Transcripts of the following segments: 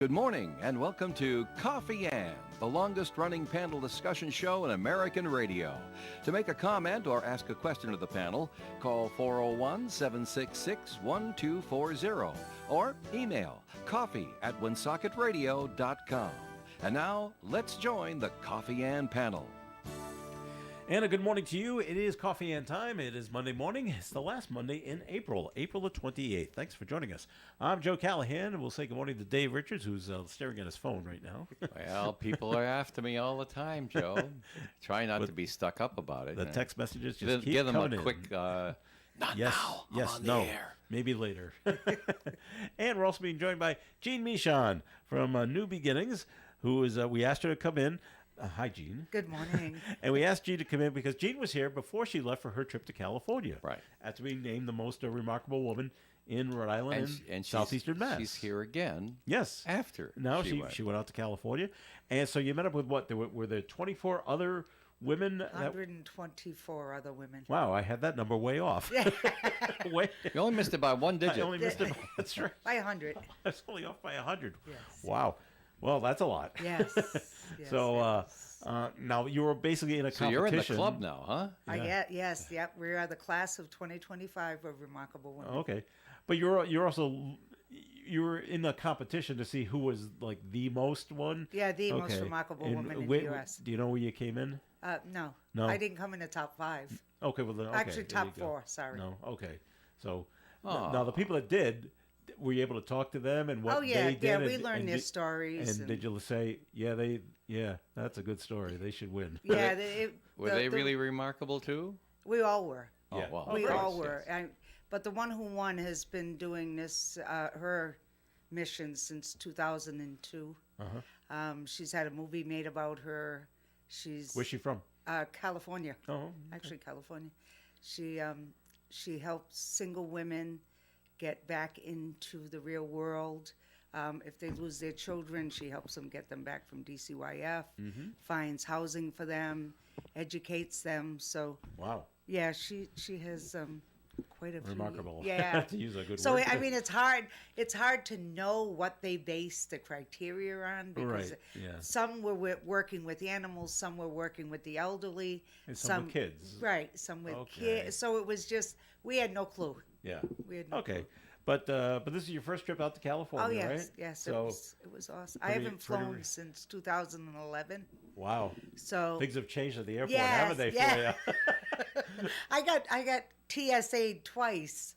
Good morning and welcome to Coffee Ann, the longest running panel discussion show in American radio. To make a comment or ask a question of the panel, call 401-766-1240 or email coffee@woonsockеtradio.com. And now, let's join the Coffee Ann panel. And a good morning to you. It is Coffee Ann time. It is Monday morning. It's the last Monday in April the 28th. Thanks for joining us. I'm Joe Callahan, and we'll say good morning to Dave Richards, who's staring at his phone right now. Well, people are after me all the time, Joe. Try not to be stuck up about it. The text messages just keep give them coming a quick, not yes, now, I'm yes, on the no, air. Maybe later. And we're also being joined by Jean Michon from New Beginnings, who is, we asked her to come in. Hi, Jean. Good morning. And we asked Jean to come in because Jean was here before she left for her trip to California. Right. After being named the most remarkable woman in Rhode Island and she's- Southeastern Mass. She's here again. Yes. After Now she went out to California. And so you met up with what? Were there 24 other women? 124 other women. Wow, I had that number way off. Way, You only missed it by one digit. I only missed it. That's right. By 100. I was only off by 100. Yes. Wow. Well, that's a lot. Yes. Yes, So yes. now you were basically in a So competition. you're in the club now, huh? Yes, yep. We are the class of 2025 of Remarkable Women. Okay, but you're also you were in the competition to see who was like the most one. Yeah, the most Okay. remarkable And woman in wait, the U.S. Do you know where you came in? No. No. I didn't come in the top 5. Okay, well then, okay, Actually, there you top go. 4, sorry. No, okay. So now the people that did, were you able to talk to them and what Oh, yeah, they did? yeah, we and- learned and their did- stories. And did you say, yeah, that's a good story. They should win. Yeah, Were they really remarkable too? We all were. Yeah. Oh, well. We of course, all were. yes. But the one who won has been doing this, her mission since 2002. She's had a movie made about her. Where's she from? California. Oh, okay. Actually, California. She helps single women get back into the real world. If they lose their children, she helps them get them back from DCYF, finds housing for them, educates them. So, Wow. yeah, she has quite a few. Remarkable. Yeah. To use a good So word. I mean, it's hard to know what they base the criteria on because Right, yeah. some were working with animals, some were working with the elderly, And some with kids. right? Some with Okay. kids. So it was just we had no clue. Yeah. We had no Okay. But this is your first trip out to California, Oh yes, right? yes. So, it was awesome. I pretty- haven't pretty- flown since 2011. wow. So Things have changed at the airport, Yes, haven't they, yeah. for you? I got TSA'd twice.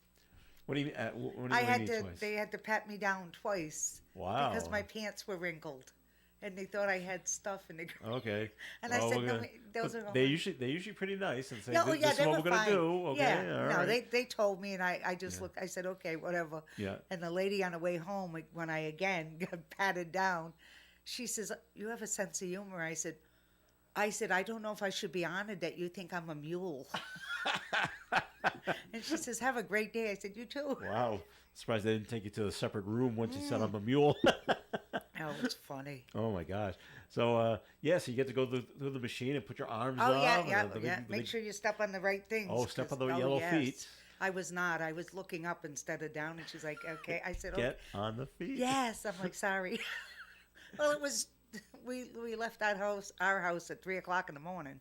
What do you mean? What do you I mean had to. twice? They had to pat me down twice. Wow. Because my pants were wrinkled, and they thought I had stuff in the. Okay. And I said, we're no, gonna- those but are all they mine. usually pretty nice and say, Yeah, this is they what were we're gonna fine. do. Okay. Yeah, All no, right. they told me, and I just looked. I said, okay, whatever. Yeah. And the lady on the way home, when I again got patted down, she says, "You have a sense of humor." I said, "I don't know if I should be honored that you think I'm a mule." And she says, "Have a great day." I said, "You too." Wow. Surprised they didn't take you to a separate room once you said I'm a mule. Oh, it's funny. Oh my gosh! So so you get to go through the machine and put your arms Oh up. yeah, and yeah, the yeah. big- Make sure you step on the right things. Oh, step on the 'cause- yellow feet. I was not. I was looking up instead of down, and she's like, "Okay." I said, Get "Okay." on the feet. Yes, I'm like, sorry. Well, it was. We left our house at 3:00 in the morning.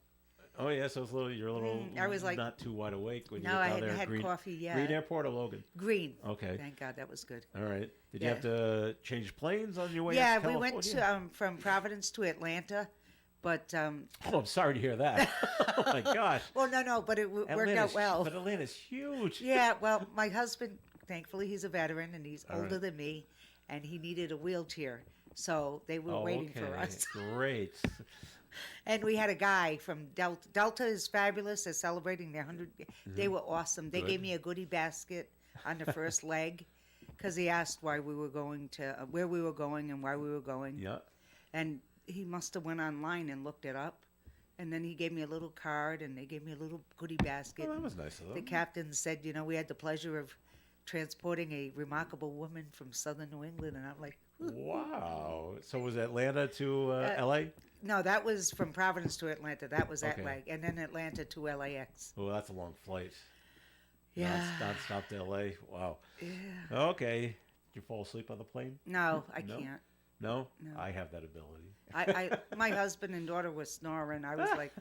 Oh yeah, so it's you're a little. I was like- not too wide awake when you No, get I down hadn't there. had Green, coffee yet. Green Airport or Logan? Green. Okay. Thank God that was good. All right. Did you Yeah. have to change planes on your way? Yeah, out to we went California? to from Providence to Atlanta, but Oh, I'm sorry to hear that. Oh my gosh. well, no, but it worked out Atlanta's- well. But Atlanta's huge. Yeah, well, my husband, thankfully, he's a veteran and he's older right. than me, and he needed a wheelchair, so they were Oh, waiting okay. for us. Great. And we had a guy from Delta. Delta is fabulous. They're celebrating their 100. They were awesome. They Good. gave me a goodie basket on the first leg because he asked why we were going to where we were going and why we were going. Yeah. And he must have went online and looked it up. And then he gave me a little card and they gave me a little goodie basket. Oh, that was nice of them. The captain said, we had the pleasure of transporting a remarkable woman from southern New England. And I'm like, Wow. So was Atlanta to L.A.? no, that was from Providence to Atlanta. That was that Okay. leg. And then Atlanta to LAX. Oh, that's a long flight. Yeah. Non-stop to L.A. Wow. Yeah. Okay. Did you fall asleep on the plane? No, I No? can't. No? No. I have that ability. My husband and daughter were snoring. I was like,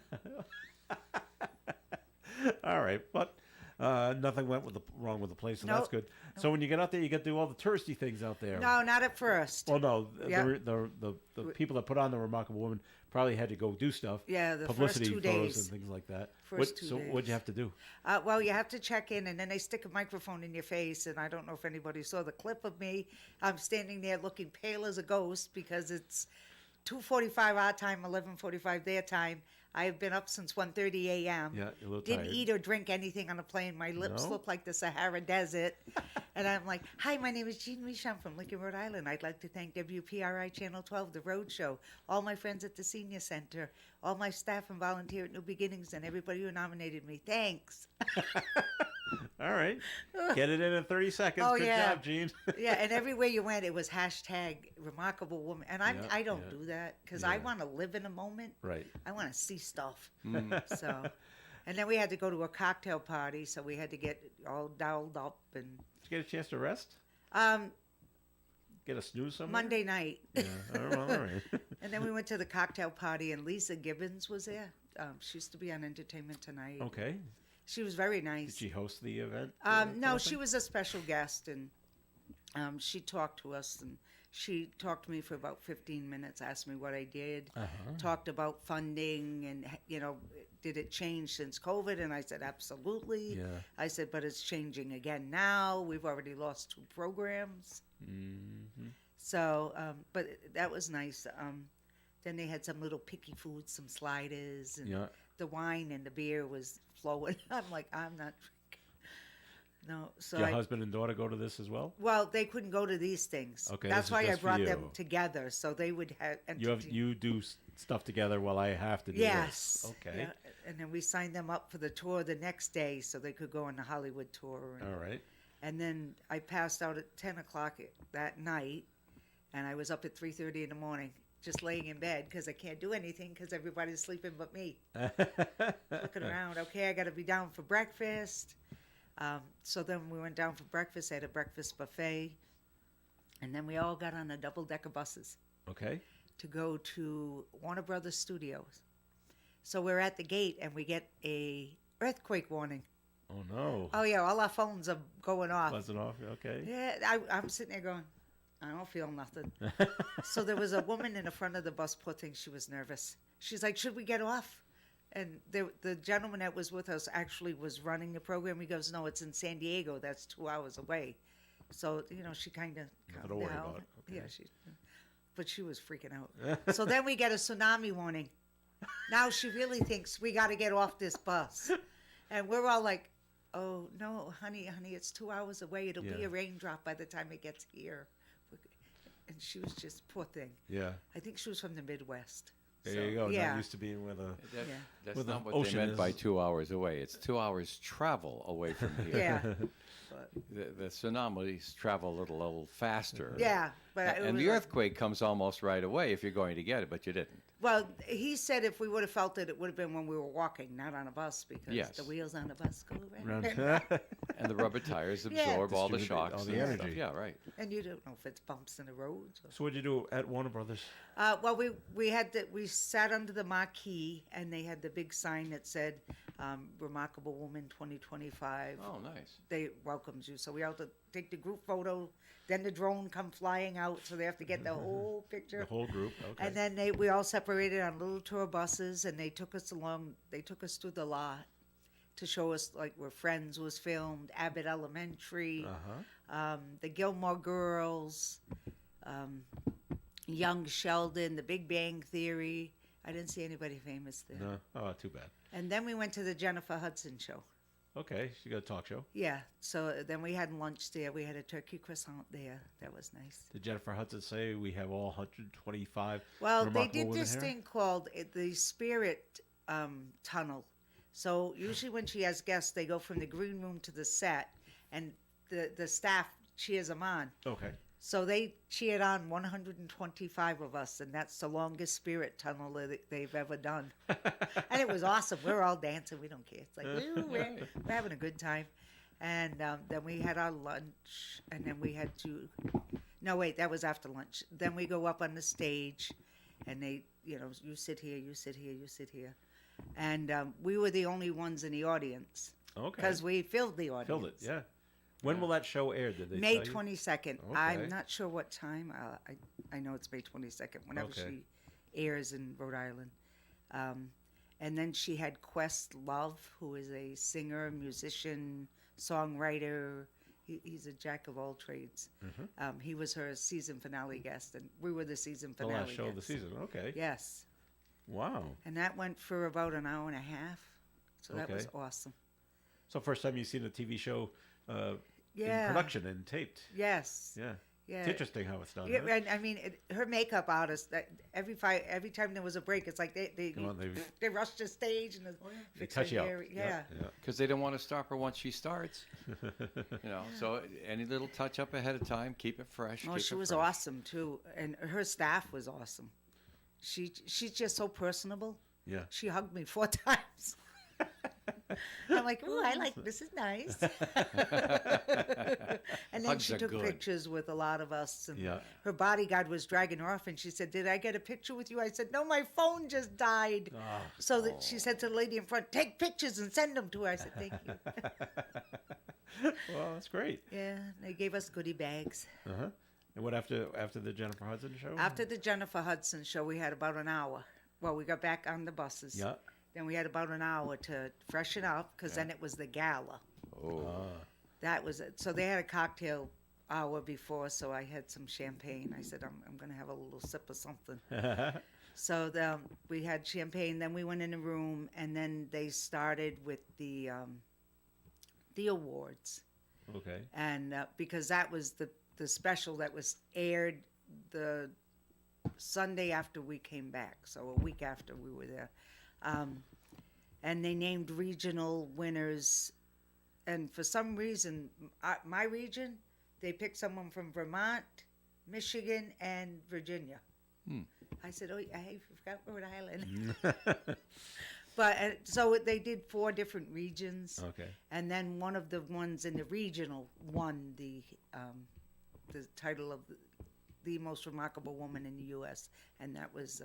All right, but nothing went wrong with the place, so that's Nope. good. So when you get out there, you get to do all the touristy things out there. no, not at first. Well, no, Yep. the people that put on the Remarkable Woman probably had to go do stuff. Yeah, the publicity first 2 photos days. and things like that. First 2 so days. what'd you have to do? Well, you have to check in, and then they stick a microphone in your face. And I don't know if anybody saw the clip of me. I'm standing there looking pale as a ghost because it's 2:45 our time, 11:45 their time. I have been up since 1:30 a.m. Yeah, you're a little Didn't tired. eat or drink anything on the plane. My lips No? look like the Sahara Desert. And I'm like, hi, my name is Jean Miche. I'm from Lincoln, Rhode Island. I'd like to thank WPRI Channel 12, The Road Show, all my friends at the Senior Center, all my staff and volunteer at New Beginnings, and everybody who nominated me. Thanks. All right, get it in 30 seconds. Oh, Good yeah. job, Gene. Yeah, and everywhere you went, it was hashtag Remarkable Woman. And Yeah, I don't yeah. do that because I Yeah. want to live in a moment. Right. I want to see stuff. Mm. So, and then we had to go to a cocktail party, so we had to get all dolled up. And Did you get a chance to rest? Get a snooze somewhere? Monday night. Yeah. All right. And then we went to the cocktail party, and Lisa Gibbons was there. She used to be on Entertainment Tonight. Okay. She was very Did nice. she host the event? No, she was a special guest, and she talked to us, and she talked to me for about 15 minutes, asked me what I did, talked about funding, and, did it change since COVID? And I said, absolutely. Yeah. I said, but it's changing again now. We've already lost 2 programs. Mm-hmm. So, but that was nice. Then they had some little picky foods, some sliders, and Yeah. the wine and the beer was flowing. I'm like, I'm not drinking. No, so Did your husband and daughter go to this as well? well, they couldn't go to these things. Okay, That's this is why I just for brought them you. together so they would have. You do stuff together while I have to do Yes. this. Okay. Yeah, and then we signed them up for the tour the next day so they could go on the Hollywood tour. And, All right. and then I passed out at 10 o'clock that night, and I was up at 3:30 in the morning, just laying in bed because I can't do anything because everybody's sleeping but me. Looking around. Okay, I got to be down for breakfast. So then we went down for breakfast. I had a breakfast buffet. And then we all got on a double-decker buses Okay. to go to Warner Brothers Studios. So we're at the gate, and we get a earthquake warning. Oh no. Oh, yeah, all our phones are going off. Buzzing off. Okay. Yeah, I'm sitting there going, I don't feel nothing. So there was a woman in the front of the bus, poor thing, she was nervous. She's like, should we get off? And the gentleman that was with us actually was running the program. He goes, no, it's in San Diego. That's 2 hours away. So, she kind of Nothing to calmed worry down. about. Okay. Yeah, but she was freaking out. So then we get a tsunami warning. Now she really thinks we got to get off this bus. And we're all like, oh, no, honey, it's 2 hours away. It'll be Yeah. a raindrop by the time it gets here. And she was just, poor thing. Yeah. I think she was from the Midwest. There So, you go. Yeah. Not used to being with a. That- Yeah. That's Well, the not what ocean they meant by is- 2 hours away. It's 2 hours travel away from here. Yeah. But, The tsunamis travel a little faster. yeah. But it And was the like- earthquake comes almost right away if you're going to get it, but you didn't. well, he said if we would have felt it, it would have been when we were walking, not on a bus, because Yes. the wheels on the bus go around. Around- And the rubber tires Yeah. absorb all the Distribute shocks all the and stuff. energy. Yeah, right. And you don't know if it's bumps in the roads. Or... So what'd you do at Warner Brothers? Well, we sat under the marquee, and they had the big sign that said "Remarkable Woman 2025." Oh, nice. They welcomes you. So we have to take the group photo. Then the drone come flying out, so they have to get the whole picture. The whole group. Okay. And then we all separated on little tour buses, and they took us along. They took us through the lot to show us like where Friends was filmed, Abbott Elementary, the Gilmore Girls, Young Sheldon, The Big Bang Theory. I didn't see anybody famous there. No. Oh, too bad. And then we went to the Jennifer Hudson show. Okay. She got a talk show. Yeah. So then we had lunch there. We had a turkey croissant there. That was nice. Did Jennifer Hudson say we have all 125? Well, they remarkable did women this here? thing called the Spirit Tunnel. So usually when she has guests, they go from the green room to the set, and the staff cheers them on. Okay. So they cheered on 125 of us, and that's the longest Spirit Tunnel that they've ever done. And it was awesome. We're all dancing. We don't care. It's like, woo, we're having a good time. And then we had our lunch, and then we had to No, wait, that was after lunch. Then we go up on the stage, and they, you sit here, you sit here, you sit here. And we were the only ones in the audience. Okay. Because we filled the audience. Filled it, yeah. When will that show air? Did they May tell you? 22nd. Okay. I'm not sure what time. I know it's May 22nd, whenever she airs in Rhode Island. And then she had Quest Love, who is a singer, musician, songwriter. He's a jack of all trades. Mm-hmm. He was her season finale guest, and we were the season finale The last show of the guests. season. Okay. Yes. Wow. And that went for about an hour and a half. So that was awesome. So first time you've seen a TV show in Yeah. production and taped. Yes. Yeah. Yeah. It's interesting how it's done. Yeah, huh? and I mean, her makeup artist. Every time there was a break, it's like they rush the stage and They fix touch her you up. hair. Yeah. Because they don't want to stop her once she starts. So any little touch up ahead of time, keep it fresh. Oh, keep she it was fresh. awesome too, and her staff was awesome. She's just so personable. Yeah. She hugged me 4 times. I'm like, oh, I like this. Is nice. And then Hugs she are took good. pictures with a lot of us. And Yeah. her bodyguard was dragging her off, and she said, "Did I get a picture with you?" I said, "No, my phone just died." Oh. So that she said to the lady in front, "Take pictures and send them to her." I said, "Thank you." Well, that's great. Yeah, they gave us goodie bags. Uh-huh. And what after the Jennifer Hudson show? After the Jennifer Hudson show, we had about an hour. Well, we got back on the buses. Yeah. Then we had about an hour to freshen up, because then it was the gala. Oh. That was it. So they had a cocktail hour before, so I had some champagne. I said, I'm going to have a little sip of something. So we had champagne. Then we went in a room, and then they started with the awards. Okay. And because that was the special that was aired the Sunday after we came back, so a week after we were there. And they named regional winners. And for some reason, my region, they picked someone from Vermont, Michigan, and Virginia. I said, oh, I forgot Rhode Island. But so they did 4 different regions. Okay. And then one of the ones in the regional won the title of the most remarkable woman in the U.S., and that was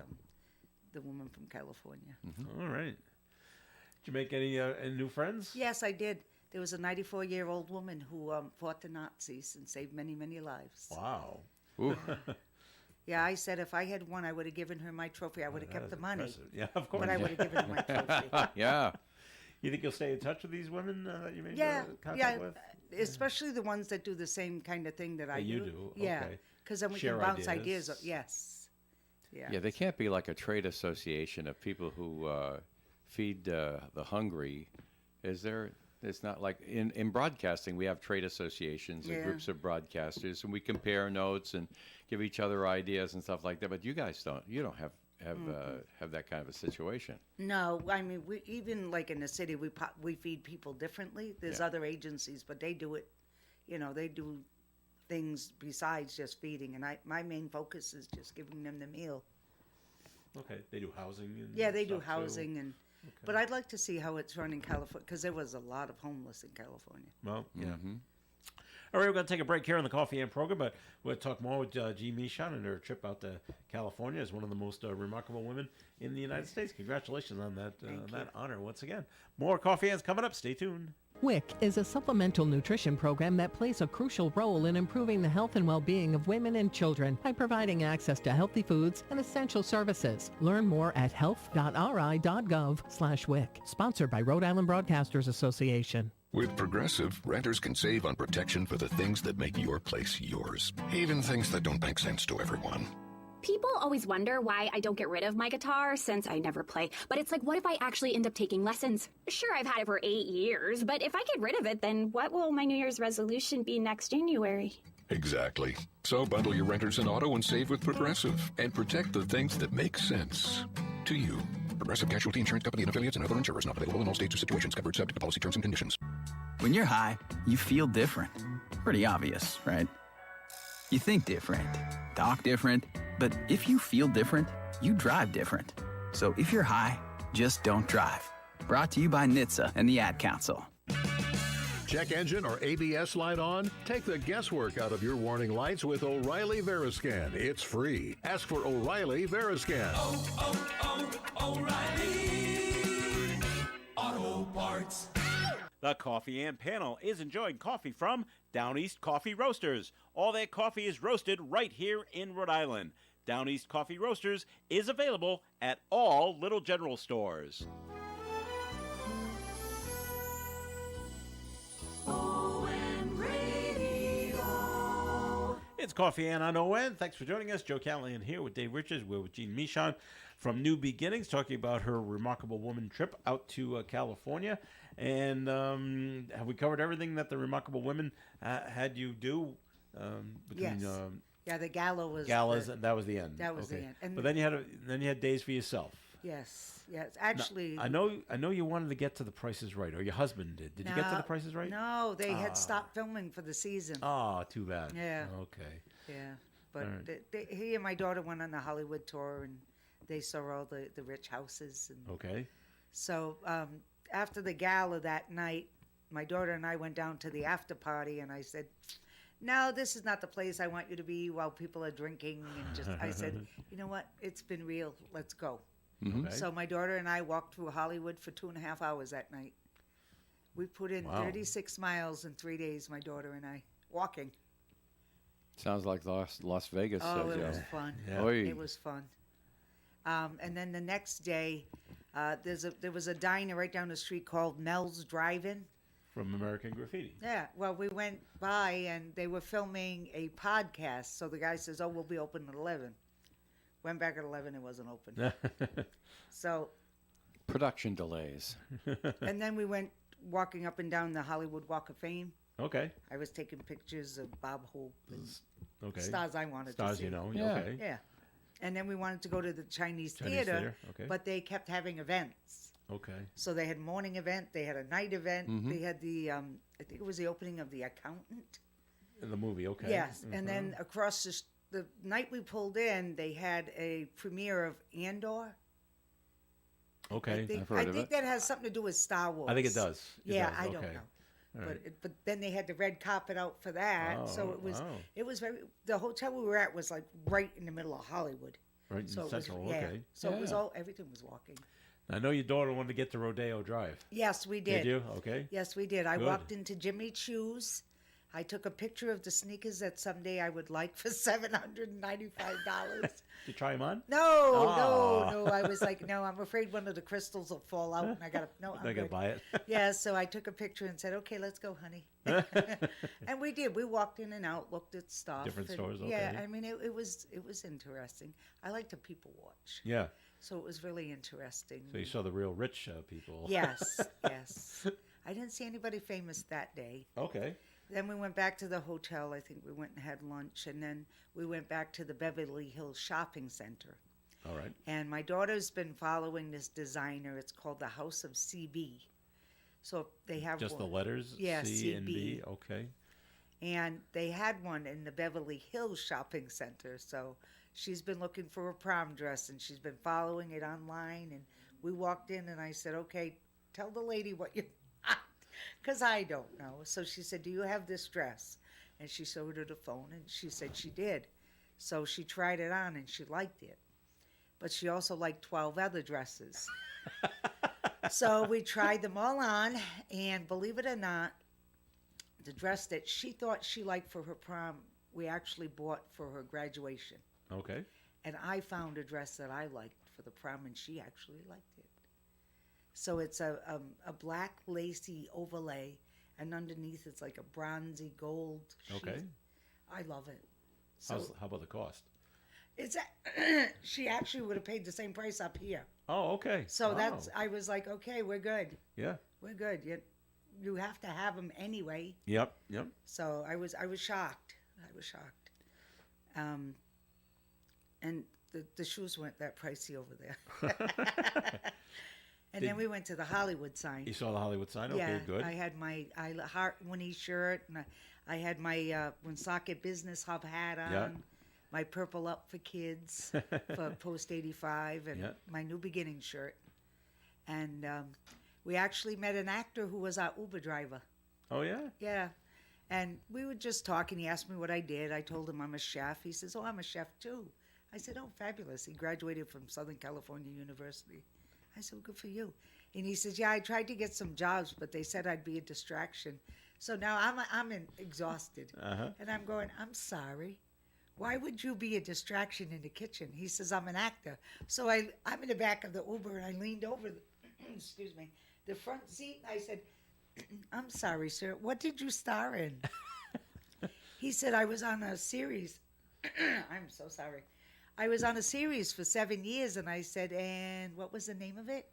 the woman from California. All right. Did you make any new friends? Yes, I did. There was a 94-year-old woman who fought the Nazis and saved many, many lives. Wow. Ooh. Yeah, I said if I had won, I would have given her my trophy. I would have kept the money, Impressive. Yeah, of course. but I would have given her my trophy. Yeah. You think you'll stay in touch with these women that you made Yeah, contact with? especially the ones that do the same kind of thing that I do. you do, Yeah, okay. because then we Share can bounce ideas. ideas. Yes. Yeah. Yeah, they can't be like a trade association of people who feed the hungry. Is there? It's not like in broadcasting, we have trade associations and Yeah. groups of broadcasters, and we compare notes and give each other ideas and stuff like that. But you guys don't. You don't have that kind of a situation. No, I mean, we even like in the city, we feed people differently. There's Yeah. other agencies, but they do it. They do things besides just feeding, and my main focus is just giving them the meal. Okay. They do housing and Yeah, they do stuff, too? housing, and but I'd like to see how it's run in California, because there was a lot of homeless in California. Well, yeah. Mm-hmm. All right, we're going to take a break here on the Coffee and program, but we'll talk more with G. Michon and her trip out to California as one of the most remarkable women in the United States. Congratulations on that that honor once again. More Coffee Hands coming up. Stay tuned. WIC is a supplemental nutrition program that plays a crucial role in improving the health and well-being of women and children by providing access to healthy foods and essential services. Learn more at health.ri.gov/WIC. Sponsored by Rhode Island Broadcasters Association. With Progressive, renters can save on protection for the things that make your place yours, even things that don't make sense to everyone. People always wonder why I don't get rid of my guitar since I never play. But it's like, what if I actually end up taking lessons? Sure, I've had it for 8 years, but if I get rid of it, then what will my New Year's resolution be next January? Exactly. So bundle your renters and auto and save with Progressive and protect the things that make sense to you. Progressive Casualty Insurance Company and affiliates and other insurers not available in all states or situations, covered subject to policy terms and conditions. When you're high, you feel different. Pretty obvious, right? You think different, talk different, but if you feel different, you drive different. So if you're high, just don't drive. Brought to you by NHTSA and the Ad Council. Check engine or ABS light on? Take the guesswork out of your warning lights with O'Reilly Veriscan. It's free. Ask for O'Reilly Veriscan. O'Reilly Auto Parts. The Coffee and Panel is enjoying coffee from Down East Coffee Roasters. All their coffee is roasted right here in Rhode Island. Down East Coffee Roasters is available at all Little General stores. It's Coffee and on ON. Thanks for joining us. Joe Callahan here with Dave Richards. We're with Jean Michon from New Beginnings, talking about her Remarkable Woman trip out to California. And have we covered everything that the Remarkable Women had you do? Yes. Yeah, the gala was galas, and that was the end. That was the end. And but then you had days for yourself. Yes. Actually, now, I know you wanted to get to The Price is Right, or your husband did. Did you get to The Price is Right? No, they had stopped filming for the season. Oh, too bad. Yeah. Okay. Yeah, but right. he and my daughter went on the Hollywood tour, and they saw all the rich houses. And Okay. so after the gala that night, my daughter and I went down to the after party, and I said, "No, this is not the place I want you to be while people are drinking." And I said, "You know what? It's been real. Let's go." Okay. So my daughter and I walked through Hollywood for 2.5 hours that night. We put in 36 miles in 3 days, my daughter and I, walking. Sounds like Las Vegas. Oh, it Joe. was fun. Yeah. Oy. It was fun. And then the next day, there was a diner right down the street called Mel's Drive-In. From American Graffiti. Yeah, well, we went by and they were filming a podcast. So the guy says, "Oh, we'll be open at 11." Went back at 11, it wasn't open. So, Production delays. and then we went walking up and down the Hollywood Walk of Fame. Okay. I was taking pictures of Bob Hope and Okay. stars I wanted Stars, to see. you know. Yeah. Okay. Yeah. And then we wanted to go to the Chinese Chinese theater, okay. but they kept having events. Okay. So they had morning event, they had a night event, Mm-hmm. they had the, I think it was the opening of The Accountant. In the movie, okay. Yes, and Mhm. then across the night we pulled in, they had a premiere of Andor. Okay. I've heard I of think it. that has something to do with Star Wars. I think it does. It Yeah, does. I don't Okay. know. All right. But then they had the red carpet out for that, so Oh, wow. it was very. The hotel we were at was like right in the middle of Hollywood. Right in So it was, Central, yeah. okay. So it was Yeah. everything was walking. I know your daughter wanted to get to Rodeo Drive. Yes, we did. Did you? Okay. Yes, we did. I Good. walked into Jimmy Choo's. I took a picture of the sneakers that someday I would like for $795. Did you try them on? No, Aw. no. I was like, no, I'm afraid one of the crystals will fall out, and I gotta. No, I'm I gotta good. buy it. Yeah, so I took a picture and said, "Okay, let's go, honey." And we did. We walked in and out, looked at stuff. Different and- stores, Yeah, okay. I mean, it was interesting. I like to people watch, Yeah. so it was really interesting. So you saw the real rich people. Yes, yes. I didn't see anybody famous that day. Okay. Then we went back to the hotel. I think we went and had lunch, and then we went back to the Beverly Hills Shopping Center. All right. And my daughter's been following this designer. It's called the House of CB. So they have Just the one. letters Yeah, C and B. CB. Okay. And they had one in the Beverly Hills Shopping Center. So she's been looking for a prom dress, and she's been following it online. And we walked in, and I said, "Okay, tell the lady what you want," because I don't know. So she said, "Do you have this dress?" And she showed her the phone, and she said she did. So she tried it on, and she liked it. But she also liked 12 other dresses. So we tried them all on, and believe it or not, the dress that she thought she liked for her prom, we actually bought for her graduation. Okay. And I found a dress that I liked for the prom, and she actually liked it. So it's a black lacy overlay, and underneath it's like a bronzy gold sheath. Okay. I love it. So How about the cost? it's she actually would have paid the same price up here. Oh, okay. So Wow. that's I was like, okay, we're good. Yeah. We're good. You have to have them anyway. Yep. Yep. So I was shocked. I was shocked. And the shoes weren't that pricey over there. And then we went to the Hollywood sign. You saw the Hollywood sign? Okay, Yeah, good. I had my Heart Winnie shirt, and I had my Woonsocket Business Hub hat on. Yeah. My Purple Up for Kids for Post 85, and Yeah. my New Beginning shirt. And we actually met an actor who was our Uber driver. Oh, yeah? Yeah. And we were just talking. He asked me what I did. I told him I'm a chef. He says, "Oh, I'm a chef too." I said, "Oh, fabulous." He graduated from Southern California University. I said, "Well, good for you." And he says, "Yeah, I tried to get some jobs, but they said I'd be a distraction." So now exhausted. Uh-huh. And I'm going, "I'm sorry. Why would you be a distraction in the kitchen?" He says, "I'm an actor." So I'm in the back of the Uber, and I leaned over excuse me, the front seat. And I said, "I'm sorry, sir. What did you star in?" He said, "I was on a series." I'm so sorry. "I was on a series for 7 years." And I said, "And what was the name of it?"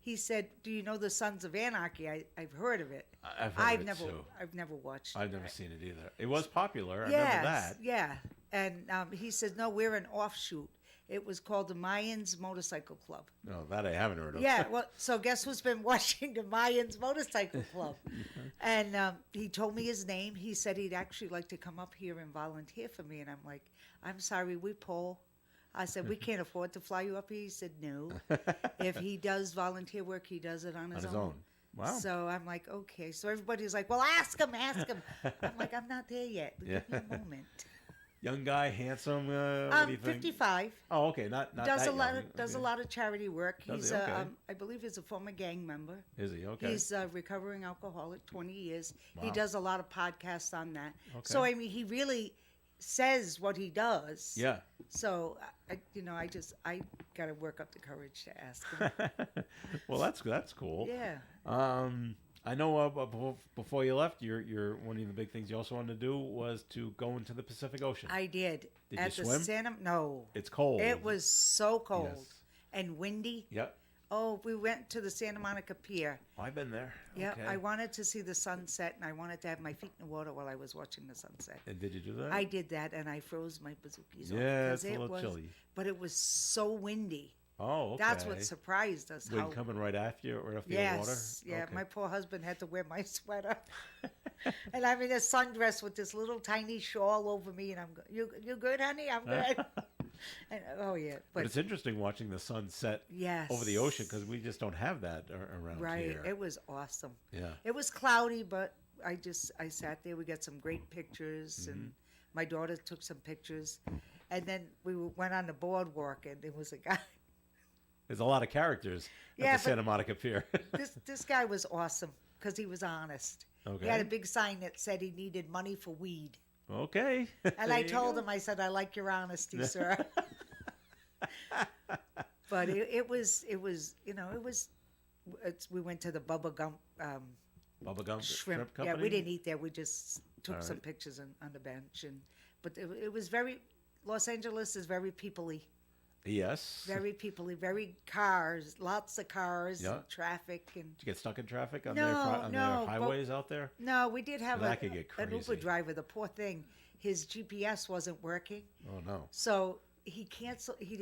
He said, "Do you know the Sons of Anarchy?" I've heard of it. I've never, too. I've never watched. I've never seen it either. It was popular. I Yes, remember that. yeah. And he said, "No, we're an offshoot. It was called the Mayans Motorcycle Club." No, that I haven't heard of. Yeah, well, so guess who's been watching the Mayans Motorcycle Club? And he told me his name. He said he'd actually like to come up here and volunteer for me. And I'm like, "I'm sorry, we pull." I said, "We can't afford to fly you up here." He said, "No. If he does volunteer work, he does it on his own." Wow. So I'm like, okay. So everybody's like, "Well, ask him, ask him." I'm like, "I'm not there yet. Yeah. Give me a moment." Young guy, handsome. What do you think? 55. Oh, okay. Not Does that a lot young. of does a Okay. lot of charity work. Does He's he? Okay. I believe he's a former gang member. Is he? Okay. He's a recovering alcoholic, 20 years. He Wow. does a lot of podcasts on that. Okay. So I mean, he really says what he does. Yeah. So I got to work up the courage to ask him. Well, that's cool. Yeah. I know before you left, your one of the big things you also wanted to do was to go into the Pacific Ocean. I did. Did At you the swim? No. It's cold. It was so cold Yes. and windy. Yep. Oh, we went to the Santa Monica Pier. I've been there. Yeah, Okay. I wanted to see the sunset, and I wanted to have my feet in the water while I was watching the sunset. And did you do that? I did that, and I froze my bazookies off. Yeah, 'cause it's a little was, chilly. But it was so windy. Oh, okay. That's what surprised us. Wind coming right after you, right after the water? Yes, yeah. Okay. My poor husband had to wear my sweater, and I'm in a sundress with this little tiny shawl over me, and I'm you good, honey? I'm good. And, oh yeah, But it's interesting watching the sun set yes, over the ocean because we just don't have that around right. here. It was awesome. Yeah. It was cloudy, but I sat there. We got some great pictures, and my daughter took some pictures, and then we went on the boardwalk, and there was a guy. There's a lot of characters Yeah, at but the Santa Monica Pier. This guy was awesome because he was honest. Okay. He had a big sign that said he needed money for weed. Okay. And I told him, I said, "I like your honesty, sir." But it was we went to the Bubba Gump Bubba Gump shrimp. Company? Yeah, we didn't eat there. We just took All some right. pictures on the bench, but it was very. Los Angeles is very people-y. Yes. Very people-y, very cars, lots of cars, Yeah. and traffic, and Did you get stuck in traffic on No, their no, but- highways out there? no, we did have That could get an Uber crazy. driver. The poor thing, his GPS wasn't working, Oh no. so he canceled. He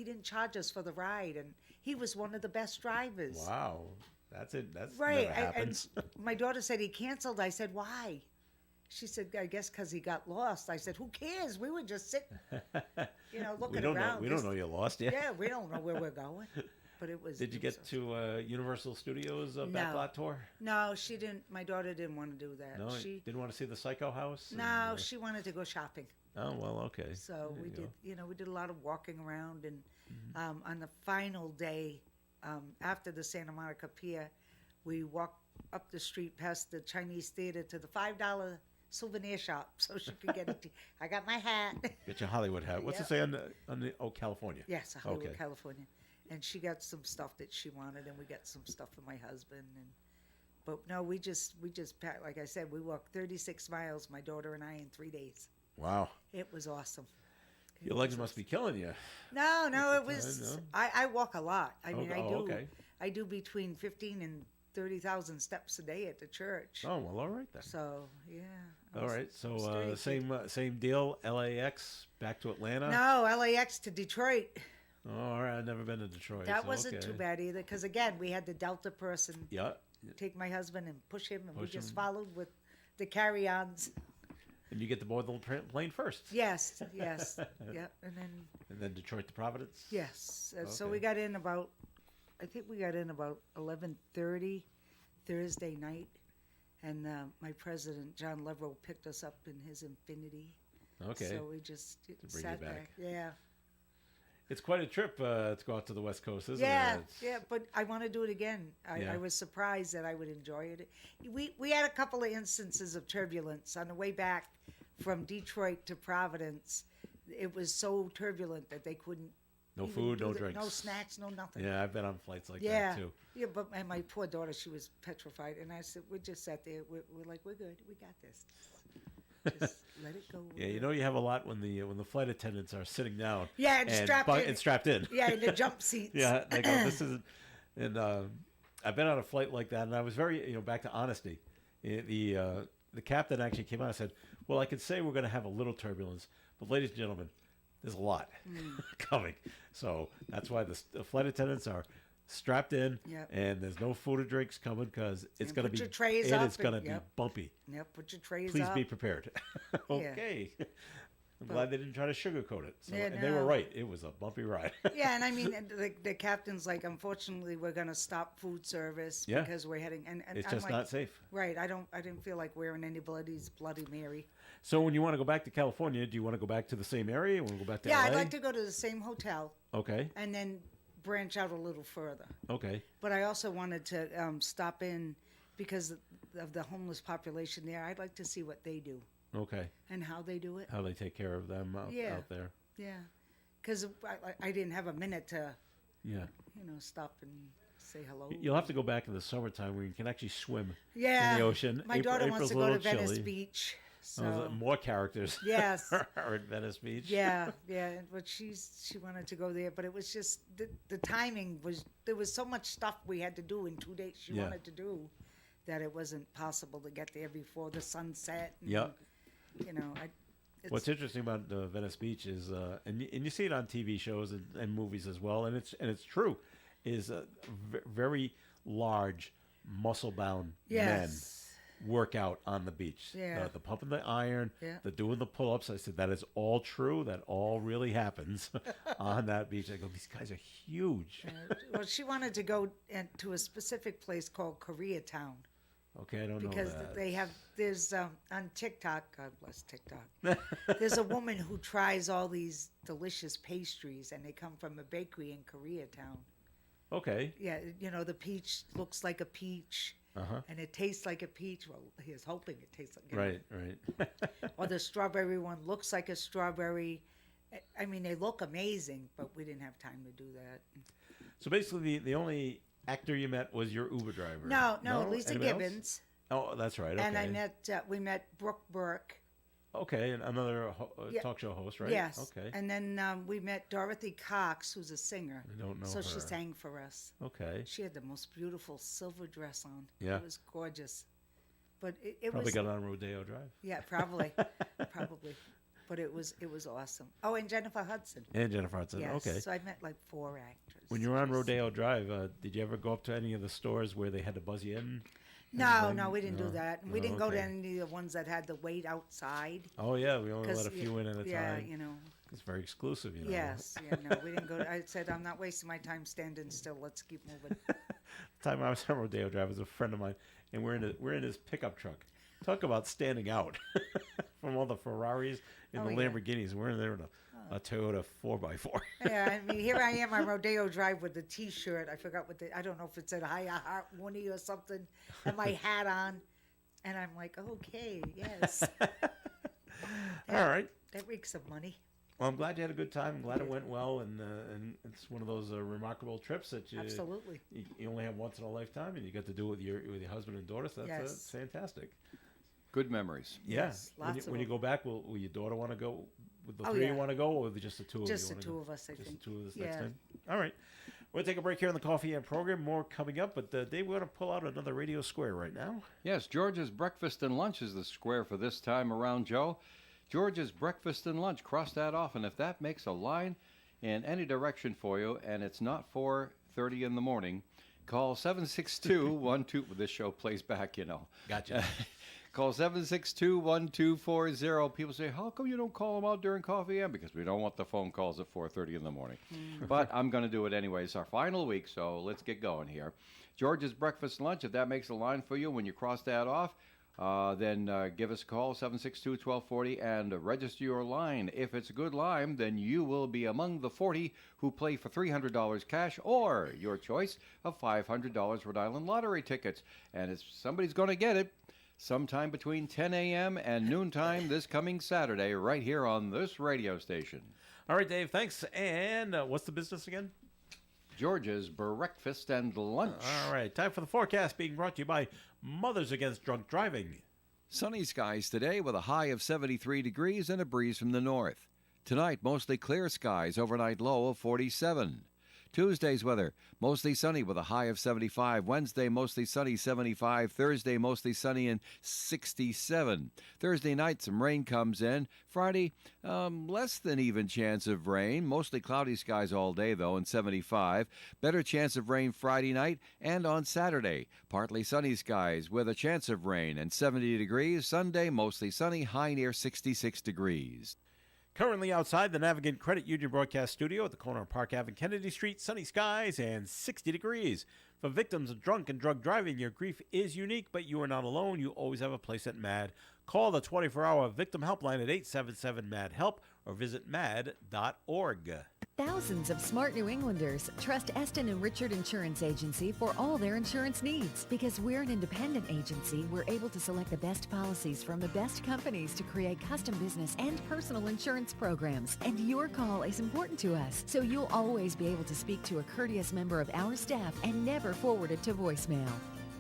didn't charge us for the ride, and he was one of the best drivers. Wow. That's it. That's Right, never happens. and my daughter said he canceled. I said, "Why?" She said, "I guess because he got lost." I said, "Who cares? We were just sitting, looking we don't around. know. We don't know you lost yet. Yeah, we don't know where we're going." But it was. Did you it was get to Universal Studios No. backlot tour? No, she didn't. My daughter didn't want to do that. No, she didn't want to see the Psycho House. no, she wanted to go shopping. Oh well, okay. So There we you did. go. We did a lot of walking around, and on the final day, after the Santa Monica Pier, we walked up the street past the Chinese theater to the $5 souvenir shop, so she could get it. I got my hat. Get your Hollywood hat. What's it Yep. say on the California? Yes, Hollywood, Okay. California, and she got some stuff that she wanted, and we got some stuff for my husband. But no, we just packed. Like I said, we walked 36 miles, my daughter and I, in 3 days. Wow. It was awesome. Your legs must be killing you. No, it the was. time, I walk a lot. I mean, I do. Okay. I do between 15 and 30,000 steps a day at the church. Oh well, all right then. So yeah. I All was- right. So sturdy kid. same deal. LAX back to Atlanta. No, LAX to Detroit. Oh, all right. I've never been to Detroit. That so, wasn't okay. too bad either, because again, we had the Delta person Yeah. take my husband and push him, and we Push just him. followed with the carry-ons. And you get to board the plane first. Yes, yeah, and then Detroit to Providence. yes. So Okay. we got in about, I think we got in about 11:30 Thursday night, And my president, John Leverell, picked us up in his Infinity. Okay. So we just bring sat you back. back. Yeah. It's quite a trip to go out to the West Coast, isn't Yeah, it? It's- yeah, but I want to do it again. Yeah. I was surprised that I would enjoy it. We had a couple of instances of turbulence on the way back from Detroit to Providence. It was so turbulent that they couldn't. No even food, do no the- drinks. no snacks, no nothing. Yeah, I've been on flights like Yeah, that too. yeah, but and my poor daughter, she was petrified, and I said, we just sat there. We're like, we're good, we got this. Just let it go. Yeah, you know you have a lot when the flight attendants are sitting down. Yeah, and strapped in. And strapped in. Yeah, in the jump seats. Yeah, they go, this isn't. And I've been on a flight like that, and I was very, back to honesty. The captain actually came out and said, "Well, I could say we're going to have a little turbulence, but ladies and gentlemen, there's a lot coming. So that's why the flight attendants are strapped in, Yep. and there's no food or drinks coming because it's And going to put be your trays it up is going to and- be yep. bumpy. Yep, put your trays Please up. be prepared." Okay. I'm glad they didn't try to sugarcoat it. So, Yeah, and they were no. right. It was a bumpy ride. Yeah, and I mean, the captain's like, unfortunately, we're going to stop food service Yeah. because we're heading. And It's I'm just like, not safe. Right. I didn't feel like wearing anybody's Bloody Mary. So when you want to go back to California, do you want to go back to the same area? You want to go back to Yeah, LA? I'd like to go to the same hotel Okay. and then branch out a little further. Okay. But I also wanted to stop in because of the homeless population there. I'd like to see what they do Okay. and how they do it. How they take care of them out there. Yeah, because I didn't have a minute to, Yeah. stop and say hello. You'll have to go back in the summertime where you can actually swim Yeah, in the ocean. my daughter wants April's to a go to little Venice chilly. Beach. So So more characters Yes. are at Venice Beach. yeah, but she wanted to go there, but it was just the timing was there was so much stuff we had to do in 2 days she Yeah. wanted to do that it wasn't possible to get there before the sunset. And, Yep. It's, What's interesting about Venice Beach is, and you see it on TV shows and movies as well, and it's true, is very large, muscle-bound yes. men work out on the beach. Yeah. The pumping the iron, Yeah. the doing the pull-ups. I said that is all true. That all really happens on that beach. I go, these guys are huge. well, she wanted to go to a specific place called Koreatown. Okay, I don't know Because that. there's on TikTok, God bless TikTok, there's a woman who tries all these delicious pastries, and they come from a bakery in Koreatown. Okay. Yeah, the peach looks like a peach, and it tastes like a peach. Well, he's hoping it tastes like Right. Or the strawberry one looks like a strawberry. I mean, they look amazing, but we didn't have time to do that. So basically, the only actor you met was your Uber driver. No, Lisa Anybody else? Gibbons. Oh, that's right. Okay. And we met Brooke Burke. Okay, and another Yeah. talk show host, right? Yes. Okay. And then we met Dorothy Cox, who's a singer. I don't know So she her. sang for us. Okay. She had the most beautiful silver dress on. Yeah. It was gorgeous. But it Probably was got on Rodeo Drive. yeah, probably. Probably. But it was awesome. Oh, and Jennifer Hudson. And Jennifer Hudson. Yes. Okay. So I met like 4 actors. When you were on Just- Rodeo Drive, did you ever go up to any of the stores where they had to buzz you in? No, we didn't do No. that. And we Oh, didn't go to okay. any of the ones that had to wait outside. Oh yeah, we only 'Cause let a few in at a yeah, time. It's very exclusive, Yes. Yeah, no, we didn't go. I said, I'm not wasting my time standing still. Let's keep moving. The time I was on Rodeo Drive was a friend of mine, and we're in his pickup truck. Talk about standing out from all the Ferraris and Oh, the yeah. Lamborghinis. We're in there in a Toyota 4x4. Yeah, I mean, here I am on Rodeo Drive with the T-shirt. I forgot I don't know if it said "Hi, Heart Woony" or something, and my hat on, and I'm like, okay, yes, All right. that reeks of money. Well, I'm glad you had a good time. I'm glad it went well, and it's one of those remarkable trips that Absolutely. you only have once in a lifetime, and you get to do it with your husband and daughter. So that's Yes. fantastic. Good memories. Yes, When lots of you them. go back, will your daughter want to go? With the Oh, three yeah. you want to go, or just the two of you? Just the wanna two go? of us, I Just think. the two of us next Yeah. time. All right. We'll take a break here on the Coffee and program. More coming up, but Dave, we're going to pull out another radio square right now. Yes, George's Breakfast and Lunch is the square for this time around, Joe. George's Breakfast and Lunch. Cross that off, and if that makes a line in any direction for you, and it's not 4:30 in the morning, call 762-12... This show plays back, Gotcha. Call 762-1240. People say, how come you don't call them out during Coffee AM? Because we don't want the phone calls at 4:30 in the morning. But I'm going to do it anyway. It's our final week, so let's get going here. George's Breakfast Lunch, if that makes a line for you when you cross that off, then give us a call, 762-1240, and register your line. If it's a good line, then you will be among the 40 who play for $300 cash or your choice of $500 Rhode Island lottery tickets. And if somebody's going to get it, sometime between 10 a.m. and noontime this coming Saturday, right here on this radio station. All right, Dave, thanks. And what's the business again? George's Breakfast and Lunch. All right, time for the forecast being brought to you by Mothers Against Drunk Driving. Sunny skies today with a high of 73 degrees and a breeze from the north. Tonight, mostly clear skies, overnight low of 47. Tuesday's weather, mostly sunny with a high of 75. Wednesday, mostly sunny, 75. Thursday, mostly sunny and 67. Thursday night, some rain comes in. Friday, less than even chance of rain. Mostly cloudy skies all day, though, and 75. Better chance of rain Friday night and on Saturday. Partly sunny skies with a chance of rain and 70 degrees. Sunday, mostly sunny, high near 66 degrees. Currently outside the Navigant Credit Union broadcast studio at the corner of Park Ave and Kennedy Street, sunny skies and 60 degrees. For victims of drunk and drug driving, your grief is unique, but you are not alone. You always have a place at MAD. Call the 24-hour victim helpline at 877-MAD-HELP or visit mad.org. Thousands of smart New Englanders trust Eston and Richard Insurance Agency for all their insurance needs. Because we're an independent agency, we're able to select the best policies from the best companies to create custom business and personal insurance programs. And your call is important to us, so you'll always be able to speak to a courteous member of our staff and never forward it to voicemail.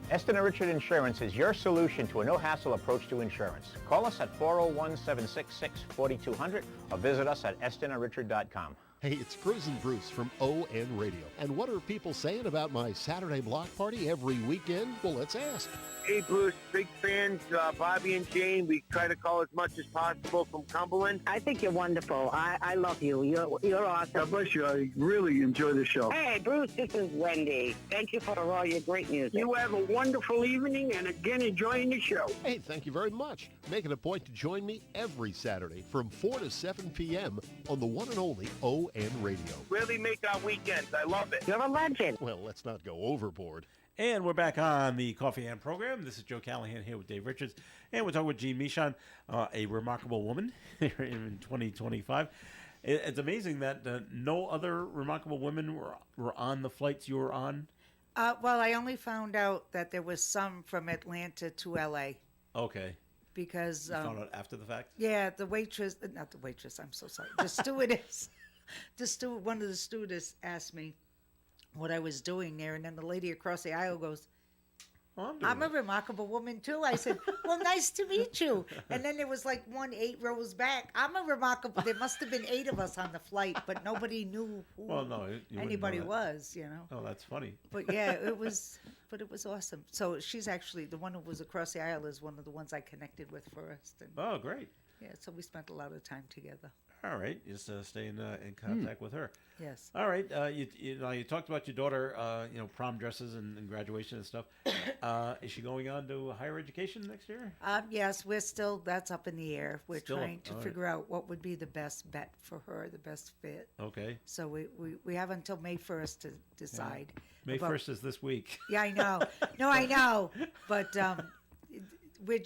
Eston and Richard Insurance is your solution to a no-hassle approach to insurance. Call us at 401-766-4200 or visit us at estonandrichard.com. Hey, it's Cruisin' Bruce from ON Radio. And what are people saying about my Saturday block party every weekend? Well, let's ask. Hey, Bruce, big fans, Bobby and Jane. We try to call as much as possible from Cumberland. I think you're wonderful. I love you. You're awesome. God bless you. I really enjoy the show. Hey, Bruce, this is Wendy. Thank you for all your great music. You have a wonderful evening, and again, enjoying the show. Hey, thank you very much. Make it a point to join me every Saturday from 4 to 7 p.m. on the one and only ON Radio. Really make our weekends. I love it. You're a legend. Well, let's not go overboard. And we're back on the Coffee and program. This is Joe Callahan here with Dave Richards. And we're talking with Jean Michon, a remarkable woman here in 2025. It's amazing that no other remarkable women were on the flights you were on. Well, I only found out that there was some from Atlanta to L.A. Okay. Because... you found out after the fact? Yeah, the waitress... Not the waitress, I'm so sorry. The stewardess... one of the stewardess asked me what I was doing there, and then the lady across the aisle goes, I'm a remarkable woman too. I said, well, nice to meet you. And then there was like 8 rows back. I'm a remarkable. There must have been 8 of us on the flight, but nobody knew who anybody was, you know. Oh, that's funny. But yeah, it was awesome. So she's actually, the one who was across the aisle is one of the ones I connected with first. And oh, great. Yeah, so we spent a lot of time together. All right, just stay in contact with her. Yes. All right, you talked about your daughter, prom dresses and graduation and stuff. Is she going on to higher education next year? Yes, that's up in the air. We're trying to figure out what would be the best bet for her, the best fit. Okay. So we have until May 1st to decide. Yeah. May 1st is this week. Yeah, I know. No, I know. But we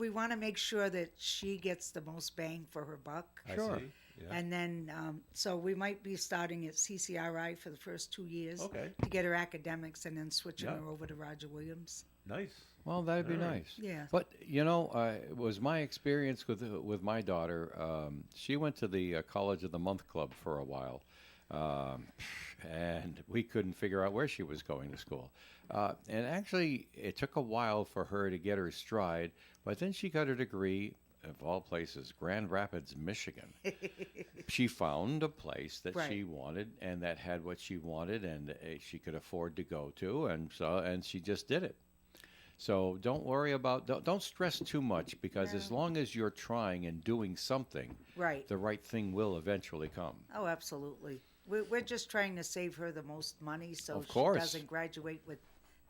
want to make sure that she gets the most bang for her buck. Sure. I see. Yeah. And then, so we might be starting at CCRI for the first 2 years to get her academics, and then switching her over to Roger Williams. Nice. Well, that'd be nice. Yeah. But it was my experience with my daughter. She went to the College of the Month Club for a while, and we couldn't figure out where she was going to school. And actually, it took a while for her to get her stride, but then she got her degree. Of all places, Grand Rapids, Michigan. She found a place that she wanted and that had what she wanted and she could afford to go to, and she just did it. So don't worry don't stress too much, because as long as you're trying and doing something, the right thing will eventually come. Oh, absolutely. We're just trying to save her the most money so of course. She doesn't graduate with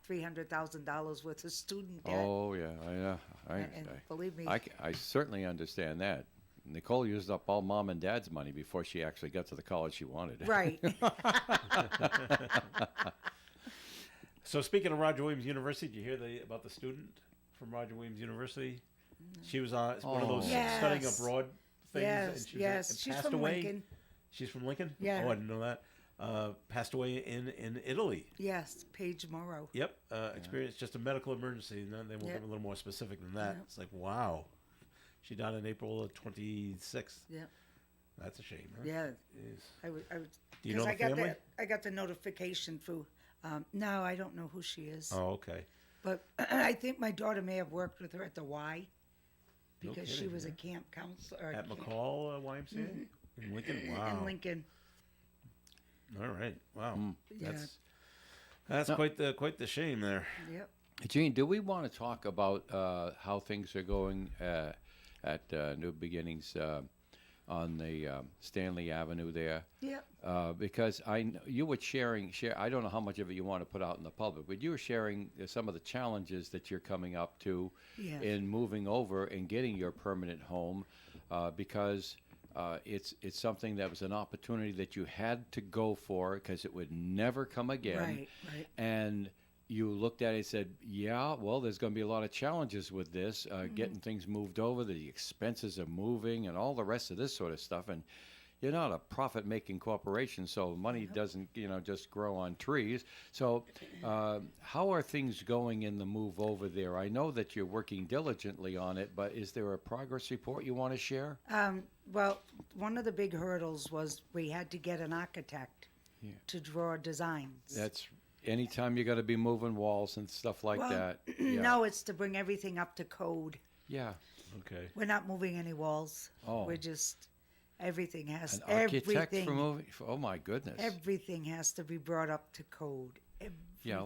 $300,000 worth of student debt. Oh, yeah. And believe me, I certainly understand that. Nicole used up all mom and dad's money before she actually got to the college she wanted. Right. So speaking of Roger Williams University, did you hear about the student from Roger Williams University? She was on one of those studying abroad things. Yes, and she's passed from away. Lincoln. She's from Lincoln? Yeah. Oh, I didn't know that. Passed away in Italy. Yes, Paige Morrow. Yep. Experienced just a medical emergency. And then they won't get a little more specific than that. Yep. It's like, wow. She died on April 26th. Yeah. That's a shame, huh? Yeah. Jeez. I would, Do you know the family? I got the notification through. No, I don't know who she is. Oh, okay. But I think my daughter may have worked with her at the Y because she was a camp counselor. At McCall YMCA? In Lincoln? Wow. In Lincoln. All right. Wow. Yeah. That's quite the shame there. Yep. Gene, do we want to talk about how things are going at New Beginnings on the Stanley Avenue there? Yep. Because you were sharing. I don't know how much of it you want to put out in the public, but you were sharing some of the challenges that you're coming up to in moving over and getting your permanent home, because it's something that was an opportunity that you had to go for because it would never come again. Right. And you looked at it and said, yeah, well, there's going to be a lot of challenges with this, getting things moved over, the expenses of moving and all the rest of this sort of stuff. And you're not a profit-making corporation, so money doesn't, just grow on trees. So how are things going in the move over there? I know that you're working diligently on it, but is there a progress report you want to share? Well, one of the big hurdles was we had to get an architect to draw designs. That's anytime you got to be moving walls and stuff like that. Yeah. No, it's to bring everything up to code. Yeah. Okay. We're not moving any walls. Oh. We're just everything has An architect for moving. Oh my goodness. Everything has to be brought up to code. Everything. Yeah.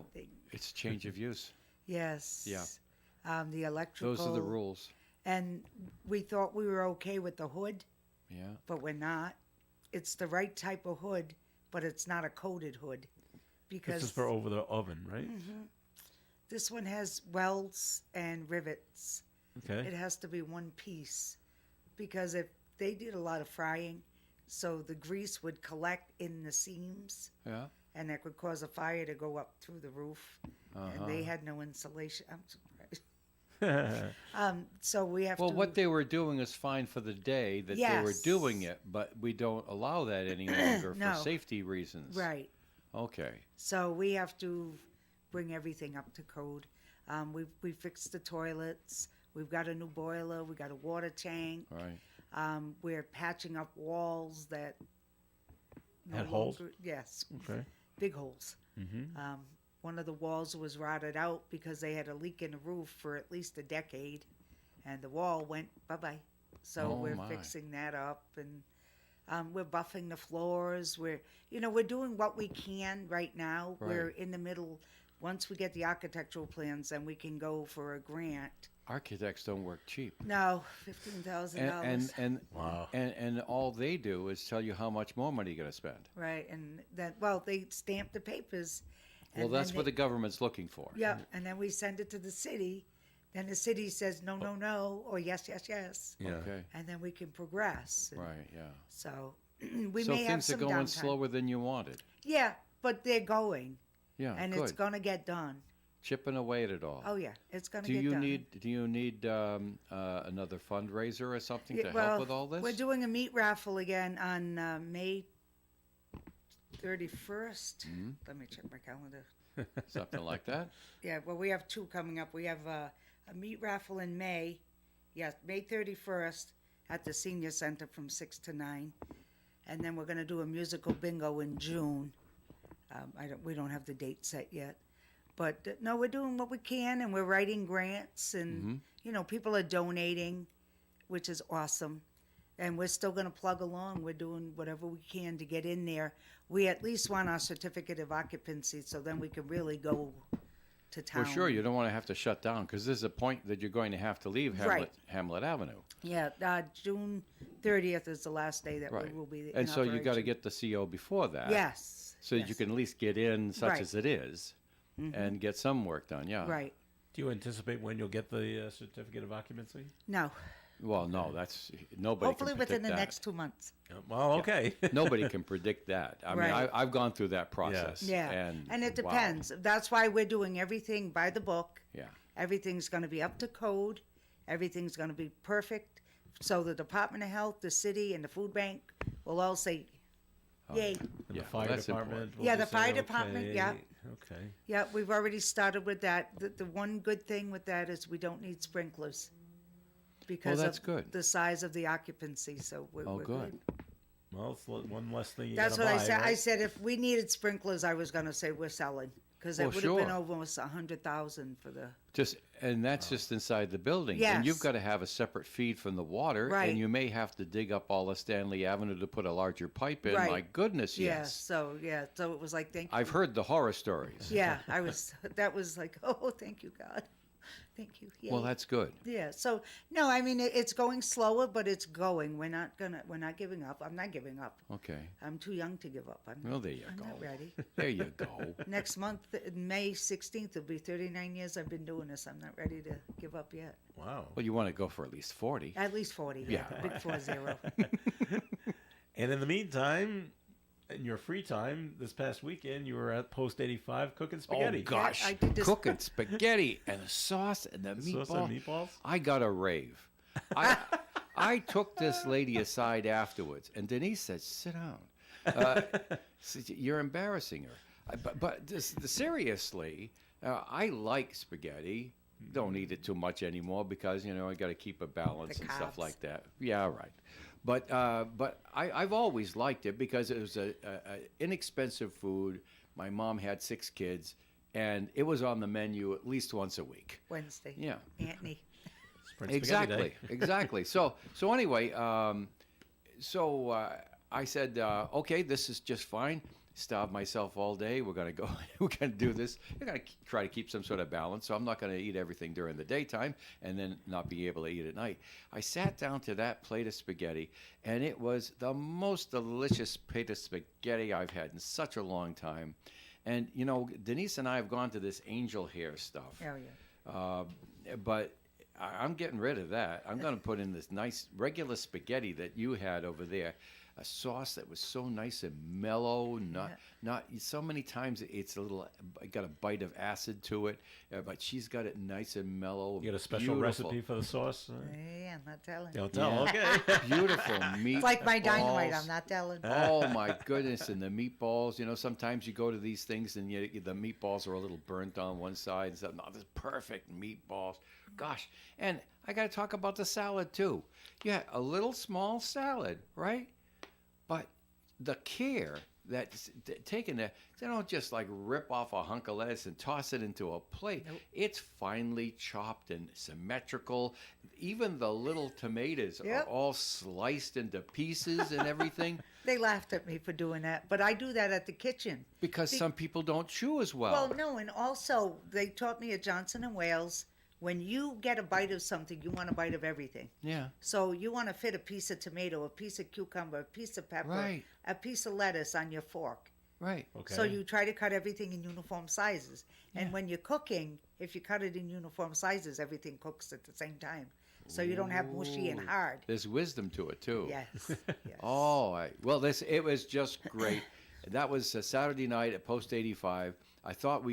It's change of use. Yes. Yeah. The electrical. Those are the rules. And we thought we were okay with the hood. Yeah. But we're not. It's the right type of hood, but it's not a coated hood. Because this is for over the oven, right? This one has welds and rivets. Okay. It has to be one piece because if they did a lot of frying, so the grease would collect in the seams. Yeah. And that could cause a fire to go up through the roof. And they had no insulation. I'm surprised. So we have to. Well, what they were doing is fine for the day that they were doing it, but we don't allow that any longer for safety reasons. Right. Okay. So we have to bring everything up to code. We fixed the toilets. We've got a new boiler. We got a water tank. Right. We're patching up walls that had holes. Yes. Okay. Big holes. One of the walls was rotted out because they had a leak in the roof for at least a decade, and the wall went bye-bye. So we're fixing that up, and we're buffing the floors. We're doing what we can right now. Right. We're in the middle. Once we get the architectural plans, then we can go for a grant. Architects don't work cheap. No, $15,000. And wow. And all they do is tell you how much more money you're going to spend. Right, and then they stamp the papers. Well, that's what the government's looking for. Yeah, and then we send it to the city. Then the city says no, no, no, or yes, yes, yes. Yeah. Okay. And then we can progress. Right. Yeah. So we so may have things some are going downtime. slower than you wanted. Yeah, but they're going. Yeah. And good. it's going to get done. Chipping away at it all. Oh yeah, it's going to get done. Do you need another fundraiser or something to help with all this? We're doing a meat raffle again on May 31st. Let me check my calendar. Something like that. Yeah, well, we have two coming up. We have a meat raffle in May. Yes, May 31st at the Senior Center from 6 to 9. And then we're going to do a musical bingo in June. We don't have the date set yet. But no, we're doing what we can, and we're writing grants, and, people are donating, which is awesome. And we're still going to plug along. We're doing whatever we can to get in there. We at least want our certificate of occupancy, so then we can really go to town. Well, sure, you don't want to have to shut down, because there's a point that you're going to have to leave Hamlet Avenue. Yeah, June 30th is the last day that we will be in And so you got to operation. get the CO before that. Yes. So that you can at least get in such as it is. and get some work done. Yeah. Right. Do you anticipate when you'll get the certificate of occupancy? No. Well, no, that's nobody. Hopefully can within predict the that. next 2 months. Well, okay. Nobody can predict that. I mean, Right. I've gone through that process. Yeah. And it wow. depends. That's why we're doing everything by the book. Yeah. Everything's going to be up to code. Everything's going to be perfect. So the Department of Health, the city, and the food bank will all say, yay. And Yeah, the fire that's department. important. will Yeah, just the fire say, department, okay, yeah. Okay. Yeah, we've already started with that. The one good thing with that is we don't need sprinklers because that's of good. the size of the occupancy. So we're Oh, we're good. Well, it's one less thing you That's gotta what I buy, said. I right? said if we needed sprinklers, I was going to say we're selling because it Well, would have been sure. almost 100,000 for the. And that's just inside the building. And you've Yes. got to have a separate feed from the water. Right. And you may have to dig up all of Stanley Avenue to put a larger pipe in. Right. My goodness, Yeah. yes. So it was like thank you. I've heard the horror stories. Yeah, I was. That was like, oh, thank you, God, thank you. Yay. Well, that's good. Yeah. So no, I mean it's going slower, but it's going. We're not giving up. I'm not giving up. Okay. I'm too young to give up. Well, there you I'm go. not ready. There you go. Next month, May 16th, will be 39 years I've been doing this. I'm not ready to give up yet. Wow. Well, you want to go for at least 40. At least 40. Yeah. Big 40. And in the meantime, in your free time this past weekend, you were at Post 85 cooking spaghetti. Oh, gosh. I did this- Cooking spaghetti and the sauce and the Sauce and meatballs? I got a rave. I took this lady aside afterwards, and Denise said, sit down. Said, you're embarrassing her. But seriously, I like spaghetti. Don't eat it too much anymore because, I got to keep a balance The and stuff carbs. like that. Yeah, right. But I've always liked it because it was a inexpensive food. My mom had 6 kids, and it was on the menu at least once a week. Wednesday. Yeah. Anthony. Spring spaghetti day. Exactly. So anyway, I said, okay, this is just fine. Starve myself all day. We're gonna go. We're gonna do this. We're gonna try to keep some sort of balance. So I'm not gonna eat everything during the daytime and then not be able to eat at night. I sat down to that plate of spaghetti, and it was the most delicious plate of spaghetti I've had in such a long time. And Denise and I have gone to this angel hair stuff. Oh yeah. But I'm getting rid of that. I'm going to put in this nice regular spaghetti that you had over there, a sauce that was so nice and mellow. Not so many times it's got a bite of acid to it, but she's got it nice and mellow. You got a special beautiful. recipe for the sauce? Yeah, I'm not telling. Don't tell. Yeah. Okay. Beautiful meat. It's like my dynamite. balls. I'm not telling. Oh my goodness! And the meatballs. Sometimes you go to these things and the meatballs are a little burnt on one side. And stuff. No, this perfect meatballs. Gosh, and I got to talk about the salad too. Yeah, a little small salad, right? But the care that's taken there, they don't just like rip off a hunk of lettuce and toss it into a plate. Nope. It's finely chopped and symmetrical. Even the little tomatoes are Yep. all sliced into pieces and everything. They laughed at me for doing that, but I do that at the kitchen. Because some people don't chew as well. Well, no, and also they taught me at Johnson and Wales, when you get a bite of something, you want a bite of everything. Yeah. So you want to fit a piece of tomato, a piece of cucumber, a piece of pepper, Right. a piece of lettuce on your fork. Right. Okay. So you try to cut everything in uniform sizes. And when you're cooking, if you cut it in uniform sizes, everything cooks at the same time. So you don't have mushy and Ooh. hard. There's wisdom to it too. Yes. Yes. Oh, well, it was just great. That was a Saturday night at Post 85. I thought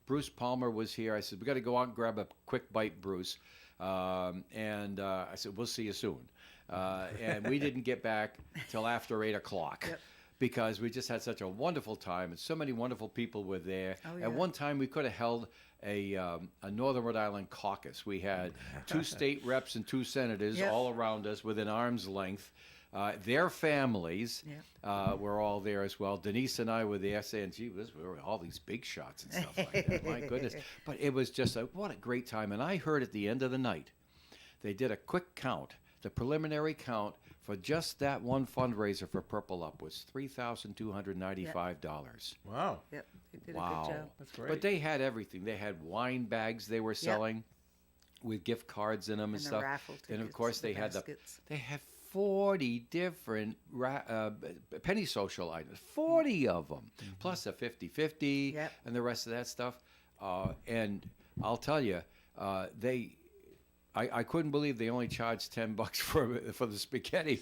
Bruce Palmer was here. I said, we got to go out and grab a quick bite, Bruce. And I said, we'll see you soon. And we didn't get back till after 8 o'clock. Yep. Because we just had such a wonderful time, and so many wonderful people were there. Oh, yeah. At one time, we could have held a Northern Rhode Island caucus. We had 2 state reps and 2 senators Yep. all around us within arm's length. Their families were all there as well. Denise and I were there saying, gee, we were all these big shots and stuff like that. My goodness. But it was just what a great time. And I heard at the end of the night, they did a quick count. The preliminary count for just that one fundraiser for Purple Up was $3,295. Wow. Yep. They did a Wow. good job. That's great. But they had everything. They had wine bags they were selling with gift cards in them and And the stuff. raffle And of tickets, course the they had baskets. they had 40 different penny social items, 40 of them, plus a 50-50 Yep. and the rest of that stuff. And I'll tell you, I couldn't believe they only charged $10 for the spaghetti.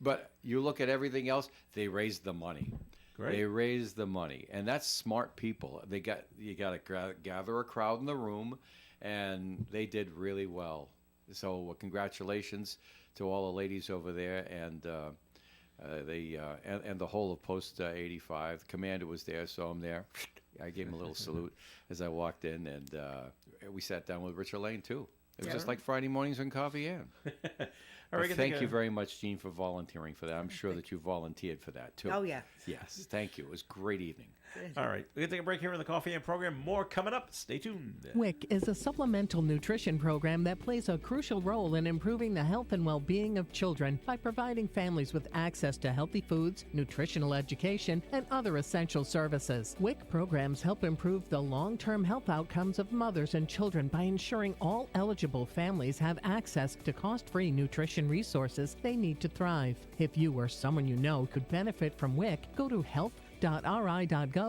But you look at everything else, they raised the money. Great. They raised the money, and that's smart people. You got to gather a crowd in the room, and they did really well. So congratulations to all the ladies over there, and the whole of Post 85. The commander was there, so I'm there. I gave him a little salute as I walked in, and we sat down with Richard Lane too. It was just like Friday mornings on Coffee Ann. All right, Thank you very much, Gene, for volunteering for that. I'm sure that you volunteered for that too. Oh, yeah. Yes, thank you. It was a great evening. All right, we're going to take a break here in the Coffee and program. More coming up. Stay tuned. WIC is a supplemental nutrition program that plays a crucial role in improving the health and well-being of children by providing families with access to healthy foods, nutritional education, and other essential services. WIC programs help improve the long-term health outcomes of mothers and children by ensuring all eligible families have access to cost-free nutrition resources they need to thrive. If you or someone you know could benefit from WIC, go to health.ri.gov/WIC.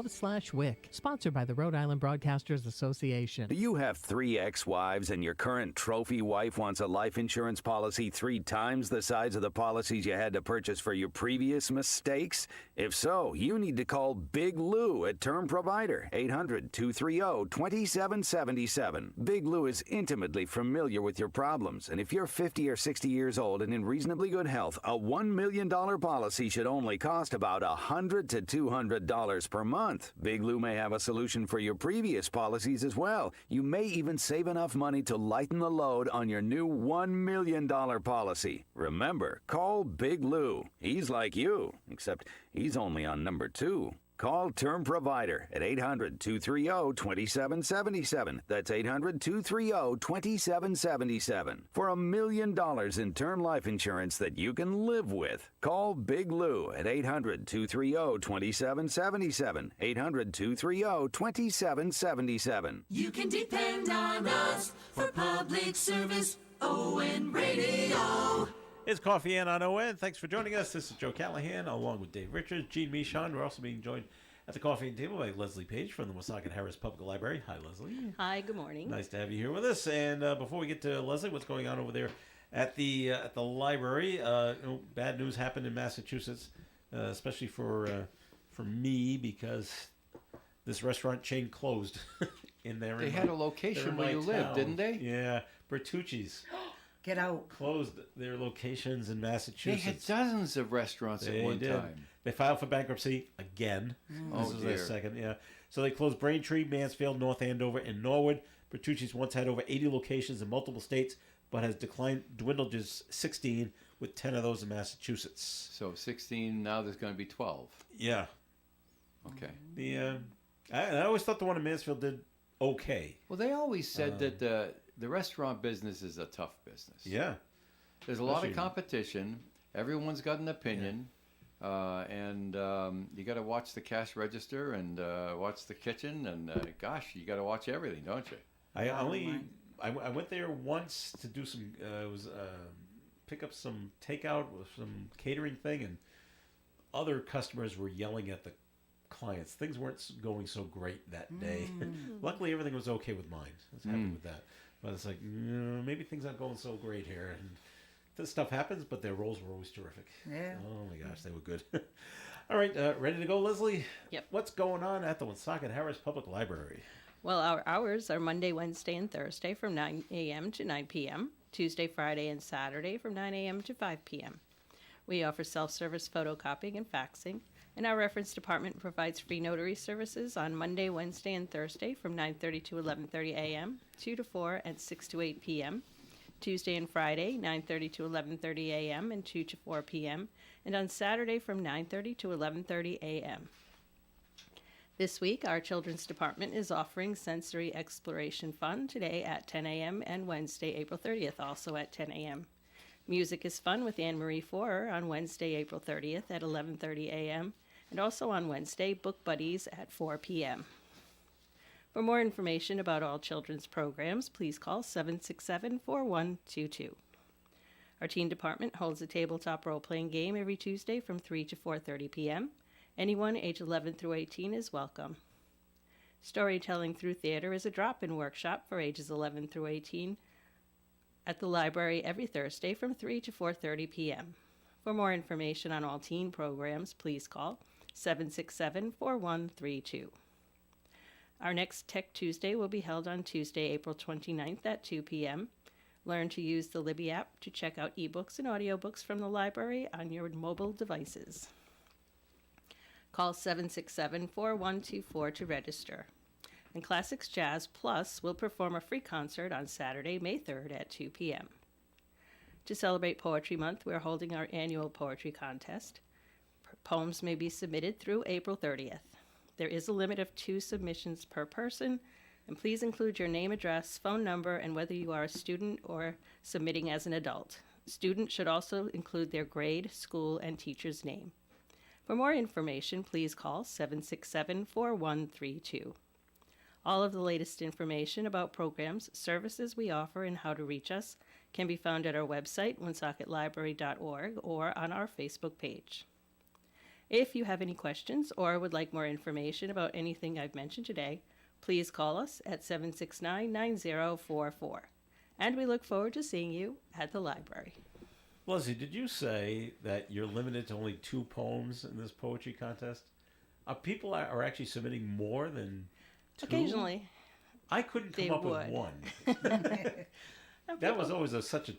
Sponsored by the Rhode Island Broadcasters Association. Do you have 3 ex-wives and your current trophy wife wants a life insurance policy 3 times the size of the policies you had to purchase for your previous mistakes? If so, you need to call Big Lou at Term Provider, 800-230-2777. Big Lou is intimately familiar with your problems, and if you're 50 or 60 years old and in reasonably good health, a $1 million policy should only cost about $100 to $200 per month. Big Lou may have a solution for your previous policies as well. You may even save enough money to lighten the load on your new $1 million policy. Remember, call Big Lou. He's like you, except he's only on number 2. Call Term Provider at 800-230-2777. That's 800-230-2777. For $1 million in term life insurance that you can live with. Call Big Lou at 800-230-2777. 800-230-2777. You can depend on us for public service. ON Radio. It's Coffee and on ON. Thanks for joining us. This is Joe Callahan along with Dave Richards, Gene Michon. We're also being joined at the coffee table by Leslie Page from the Woonsocket Harris Public Library. Hi, Leslie. Hi, good morning. Nice to have you here with us. And before we get to Leslie, what's going on over there at the library? Bad news happened in Massachusetts, especially for me because this restaurant chain closed in there. They had a location where you lived, didn't they? Yeah, Bertucci's. Get out. Closed their locations in They Massachusetts. had dozens of restaurants at one time. They filed for bankruptcy again. This is their second, yeah. So they closed Braintree, Mansfield, North Andover, and Norwood. Bertucci's once had over 80 locations in multiple states, but has dwindled to 16, with 10 of those in Massachusetts. So 16, now there's going to be 12. Yeah. Okay. I always thought the one in Mansfield did okay. Well, they always said that the restaurant business is a tough business. Yeah. There's a lot of competition. Everyone's got an opinion. And you got to watch the cash register and watch the kitchen. And gosh, you got to watch everything, don't you? I went there once to do some, pick up some takeout with some catering thing. And other customers were yelling at the clients. Things weren't going so great that day. Luckily, everything was okay with mine. I was happy with that. But it's like, maybe things aren't going so great here. And this stuff happens, but their rolls were always terrific. Yeah. Oh, my gosh, they were good. All right, ready to go, Leslie? Yep. What's going on at the Woonsocket Harris Public Library? Well, our hours are Monday, Wednesday, and Thursday from 9 a.m. to 9 p.m., Tuesday, Friday, and Saturday from 9 a.m. to 5 p.m. We offer self-service photocopying and faxing, and our reference department provides free notary services on Monday, Wednesday, and Thursday from 9:30 to 11:30 a.m., 2 to 4, and 6 to 8 p.m., Tuesday and Friday, 9:30 to 11:30 a.m. and 2 to 4 p.m., and on Saturday from 9:30 to 11:30 a.m. This week, our Children's Department is offering Sensory Exploration Fun today at 10 a.m. and Wednesday, April 30th, also at 10 a.m. Music is Fun with Anne-Marie Forer on Wednesday, April 30th at 11:30 a.m., and also on Wednesday, Book Buddies at 4 p.m. For more information about all children's programs, please call 767-4122. Our teen department holds a tabletop role-playing game every Tuesday from 3 to 4:30 p.m. Anyone age 11 through 18 is welcome. Storytelling through theater is a drop-in workshop for ages 11 through 18 at the library every Thursday from 3 to 4:30 p.m. For more information on all teen programs, please call 767-4132. Our next Tech Tuesday will be held on Tuesday, April 29th at 2 p.m. Learn to use the Libby app to check out ebooks and audiobooks from the library on your mobile devices. Call 767-4124 to register. And Classics Jazz Plus will perform a free concert on Saturday, May 3rd at 2 p.m. To celebrate Poetry Month, we are holding our annual poetry contest. Poems may be submitted through April 30th. There is a limit of 2 submissions per person, and please include your name, address, phone number, and whether you are a student or submitting as an adult. Students should also include their grade, school, and teacher's name. For more information, please call 767-4132. All of the latest information about programs, services we offer, and how to reach us can be found at our website, woonsocketlibrary.org, or on our Facebook page. If you have any questions or would like more information about anything I've mentioned today, please call us at 769-9044. And we look forward to seeing you at the library. Leslie, did you say that you're limited to only 2 poems in this poetry contest? People are actually submitting more than 2? Occasionally. I couldn't come up with one. That was always such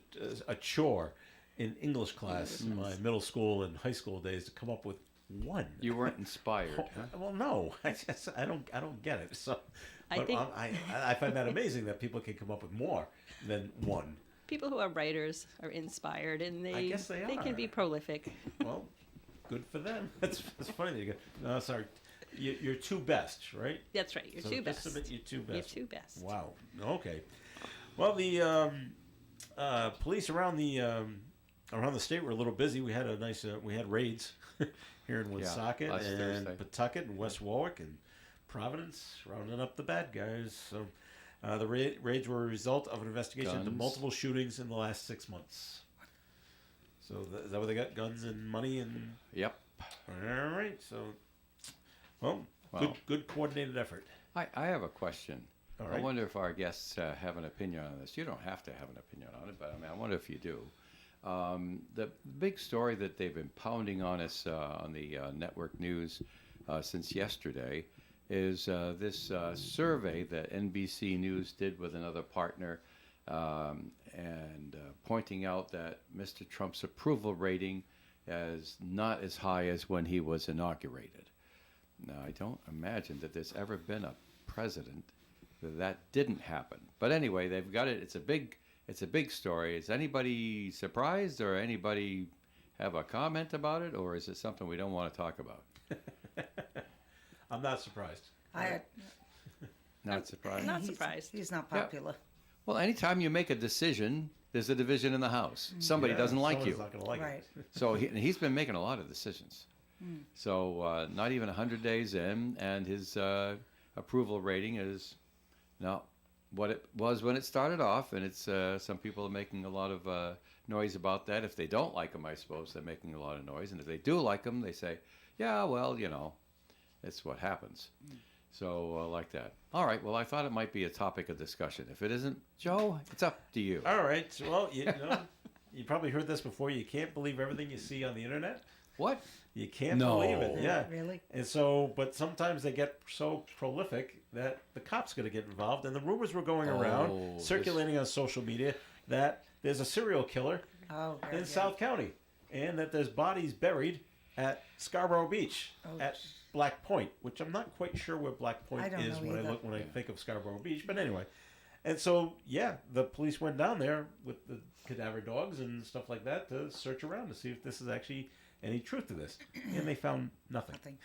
a chore in English class in my middle school and high school days to come up with one. You weren't inspired, huh? Well, no, I don't get it. So, I find that amazing that people can come up with more than one. People who are writers are inspired, and I guess they can be prolific. Well, good for them. That's funny that you go. No, sorry, your 2 best, right? That's right. Your 2 best. Submit your 2 best. Your 2 best. Wow. Okay. Well, the police around the state were a little busy. We had we had raids here in Woonsocket and Pawtucket and West Warwick and Providence, rounding up the bad guys. So the raids were a result of an investigation into multiple shootings in the last 6 months. So is that where they got guns and money and? Yep. All right. So, well. Good coordinated effort. I have a question. All right. I wonder if our guests have an opinion on this. You don't have to have an opinion on it, but I wonder if you do. The big story that they've been pounding on us on the network news since yesterday is this survey that NBC News did with another partner and pointing out that Mr. Trump's approval rating is not as high as when he was inaugurated. Now, I don't imagine that there's ever been a president that didn't happen. But anyway, they've got it. It's a big story. Is anybody surprised or anybody have a comment about it, or is it something we don't want to talk about? I'm not surprised. Not surprised? Not surprised. He's not popular. Yeah. Well, anytime you make a decision, there's a division in the House. Somebody doesn't like you. Not gonna like it. So he's been making a lot of decisions. So not even 100 days in, and his approval rating is not what it was when it started off, and it's some people are making a lot of noise about that. If they don't like him, I suppose they're making a lot of noise, and if they do like him, they say, yeah, well, it's what happens. So like that. All right, well, I thought it might be a topic of discussion. If it isn't, Joe, it's up to you. All right, well, you probably heard this before. You can't believe everything you see on the internet. What? You can't believe it. Yeah. Really? And so, but sometimes they get so prolific that the cops got to get involved. And the rumors were going around, circulating on social media, that there's a serial killer in South County, and that there's bodies buried at Scarborough Beach at Black Point, which I'm not quite sure where Black Point is when I think of Scarborough Beach. But anyway, and so the police went down there with the cadaver dogs and stuff like that to search around to see if this is actually any truth to this, and they found nothing.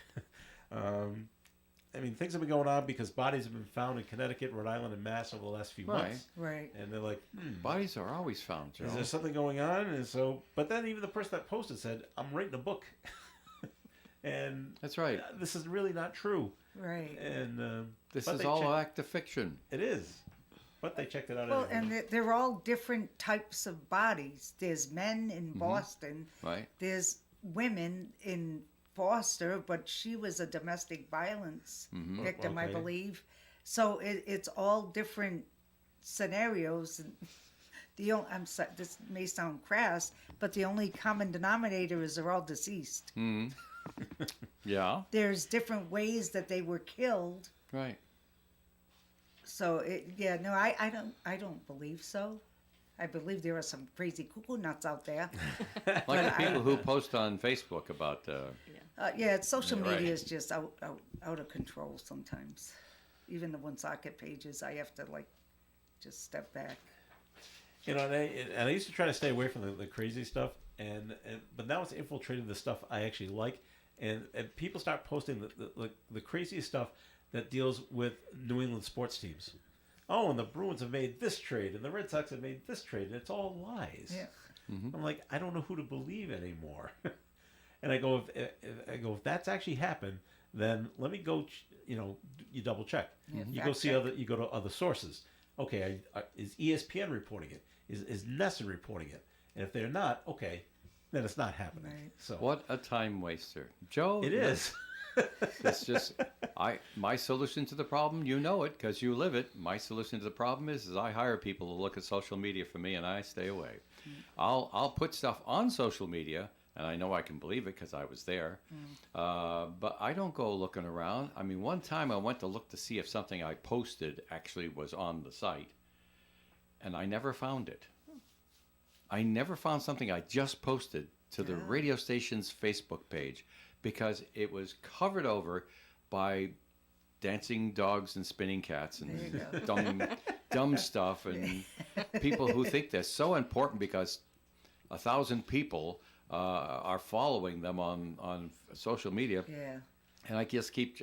Things have been going on because bodies have been found in Connecticut, Rhode Island, and Mass over the last few months. Right. And they're like, bodies are always found, Joe. Is there something going on? And so, but then even the person that posted said, I'm writing a book. And that's right. This is really not true. Right. And this is all act of fiction. It is. But they checked it out. Well, anyway. and they're all different types of bodies. There's men in Boston. Right. There's women in Foster, but she was a domestic violence victim, I Okay. believe. So it's all different scenarios. And I'm sorry, this may sound crass, but the only common denominator is they're all deceased. Yeah. There's different ways that they were killed. Right. So I don't believe so. I believe there are some crazy cuckoo nuts out there. Like the people who post on Facebook about. Social Right. media is just out of control sometimes. Even the Woonsocket pages, I have to just step back. You know, and I used to try to stay away from the crazy stuff, but now it's infiltrated the stuff I actually like, and people start posting the craziest stuff that deals with New England sports teams. Oh, and the Bruins have made this trade, and the Red Sox have made this trade, and it's all lies. Yeah. I'm like, I don't know who to believe anymore. And I go, if that's actually happened, then let me go. You double check. Yeah, You fact go see check. you go to other sources. Okay, is ESPN reporting it? Is Nesson reporting it? And if they're not, okay, then it's not happening. Right. So What a time waster, Joe. it is. It's just my solution to the problem. You know it because you live it. My solution to the problem is I hire people to look at social media for me, and I stay away. I'll put stuff on social media, and I know I can believe it because I was there. But I don't go looking around. I mean, one time I went to look to see if something I posted actually was on the site, and I never found it. I never found something I just posted to the radio station's Facebook page because it was covered over by dancing dogs and spinning cats and dumb stuff and people who think they're so important because 1,000 people are following them on social media. Yeah. And I just keep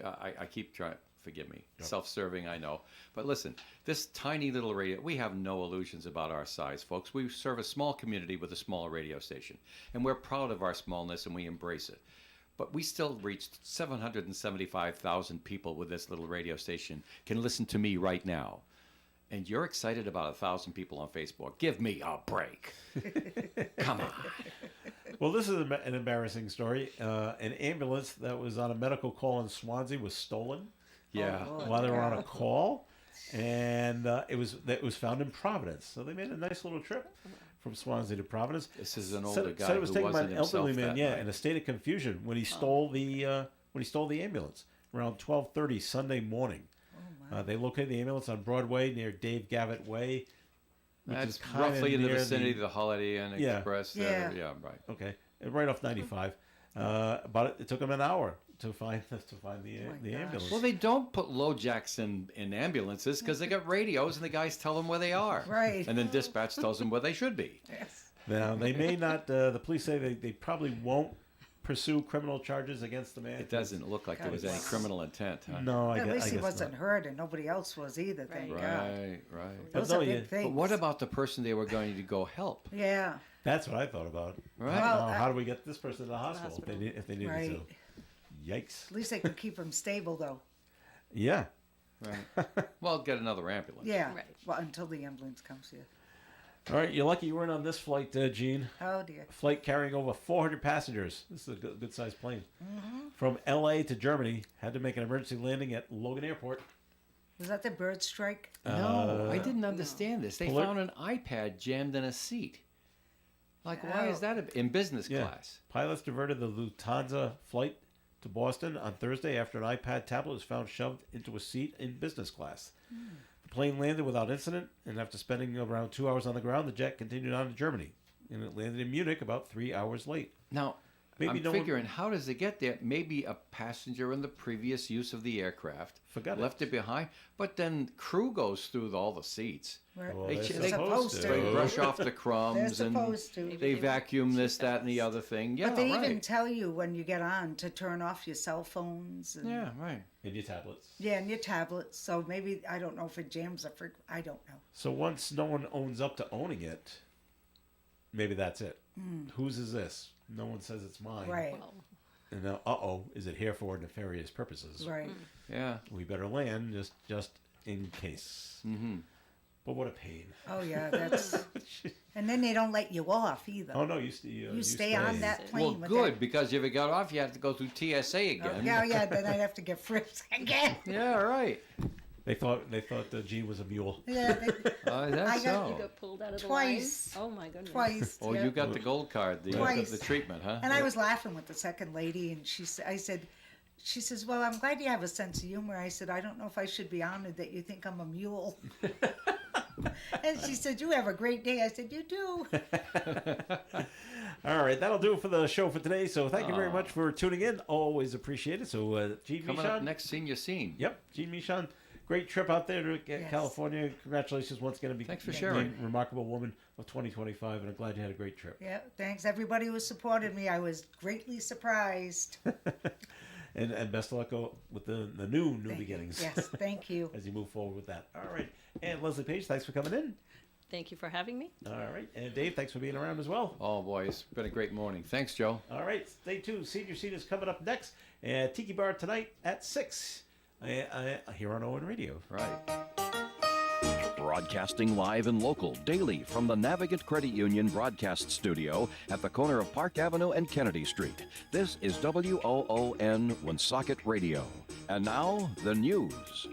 trying. Forgive me, self-serving, I know. But listen, this tiny little radio, we have no illusions about our size, folks. We serve a small community with a small radio station, and we're proud of our smallness and we embrace it. But we still reached 775,000 people with this little radio station can listen to me right now. And you're excited about 1,000 people on Facebook. Give me a break. Come on. Well, this is an embarrassing story. An ambulance that was on a medical call in Swansea was stolen. Yeah. While they were on a call, and it was found in Providence. So they made a nice little trip from Swansea to Providence. This is an older guy said it was who taken by wasn't an elderly himself man, that night. in a state of confusion when he stole the ambulance around 12:30 Sunday morning. They located the ambulance on Broadway near Dave Gavitt Way. Which That's is kinda roughly in the near vicinity of the Holiday Inn Yeah. Express. Yeah. Right. Okay, right off 95. But it took them an hour to find the ambulance. Well, they don't put low jacks in ambulances because they got radios and the guys tell them where they are. Right. And then dispatch tells them where they should be. Yes. Now, they may not, the police say they probably won't pursue criminal charges against the man. It doesn't look like there was any criminal intent, huh? No, At least he guess wasn't not. hurt and nobody else was either, thank God. Right. Those But are no, big things. But what about the person they were going to go help? Yeah. That's what I thought about. Right. Well, How do we get this person to the hospital if they needed Right. to? Yikes. At least they could keep him stable, though. Yeah. Right. Well, get another ambulance. Yeah. Right. Well, until the ambulance comes here. All right, you're lucky you weren't on this flight, Gene. Oh, dear. Flight carrying over 400 passengers. This is a good-sized plane. From L.A. to Germany. Had to make an emergency landing at Logan Airport. Was that the bird strike? No, I didn't understand this. They Polar- found an iPad jammed in a seat. Like, why is Oh. that in business class? Pilots diverted the Lufthansa flight to Boston on Thursday after an iPad tablet was found shoved into a seat in business class. The plane landed without incident, and after spending around 2 hours on the ground, the jet continued on to Germany. And it landed in Munich about 3 hours late. Now, Maybe I'm no one- figuring, how does it get there? Maybe a passenger in the previous use of the aircraft Forgot it. left it behind, but then crew goes through all the seats. Right. Well, They, they're they, supposed to. they brush off the They're crumbs and supposed to. they vacuum this, that, and the other thing. Yeah, But they right. even tell you when you get on to turn off your cell phones. And, Yeah, right. And your tablets. Yeah, and your tablets. So maybe, I don't know if it jams I don't know. So once no one owns up to owning it, maybe that's it. Whose is this? No one says it's mine. Right. Well, And now, is it here for nefarious purposes? Right. Yeah. We better land just in case. Mm-hmm. But what a pain. Oh, yeah, that's... And then they don't let you off either. Oh, no, you stay on that plane. Well, with good, that. because if you got off, you have to go through TSA again. Yeah, then I'd have to get frisked again. Yeah, right. They thought Gene was a mule. Yeah, that's so. You got pulled out of the Twice. line? Oh, my goodness. Twice. Oh, yeah. you got the gold card, the treatment, huh? And I was laughing with the second lady, and she says, well, I'm glad you have a sense of humor. I said, I don't know if I should be honored that you think I'm a mule. And she said, you have a great day. I said, you do. All right, that'll do it for the show for today. So thank you very much for tuning in. Always appreciate it. So Gene Coming Michon. up next, Senior Scene. Yep, Gene Michon. Great trip out there to California. Congratulations once again. Thanks for sharing. Remarkable Woman of 2025, and I'm glad you had a great trip. Yeah, thanks everybody who supported me. I was greatly surprised. And best of luck with the new beginnings. Yes, thank you. As you move forward with that. All right. And Leslie Page, thanks for coming in. Thank you for having me. All right. And Dave, thanks for being around as well. Oh, boy, it's been a great morning. Thanks, Joe. All right. Stay tuned. Senior Scene is coming up next. Tiki Bar tonight at 6 here on OWN Radio. Right. Broadcasting live and local daily from the Navigant Credit Union broadcast studio at the corner of Park Avenue and Kennedy Street. This is WOON Woonsocket Radio. And now, the news.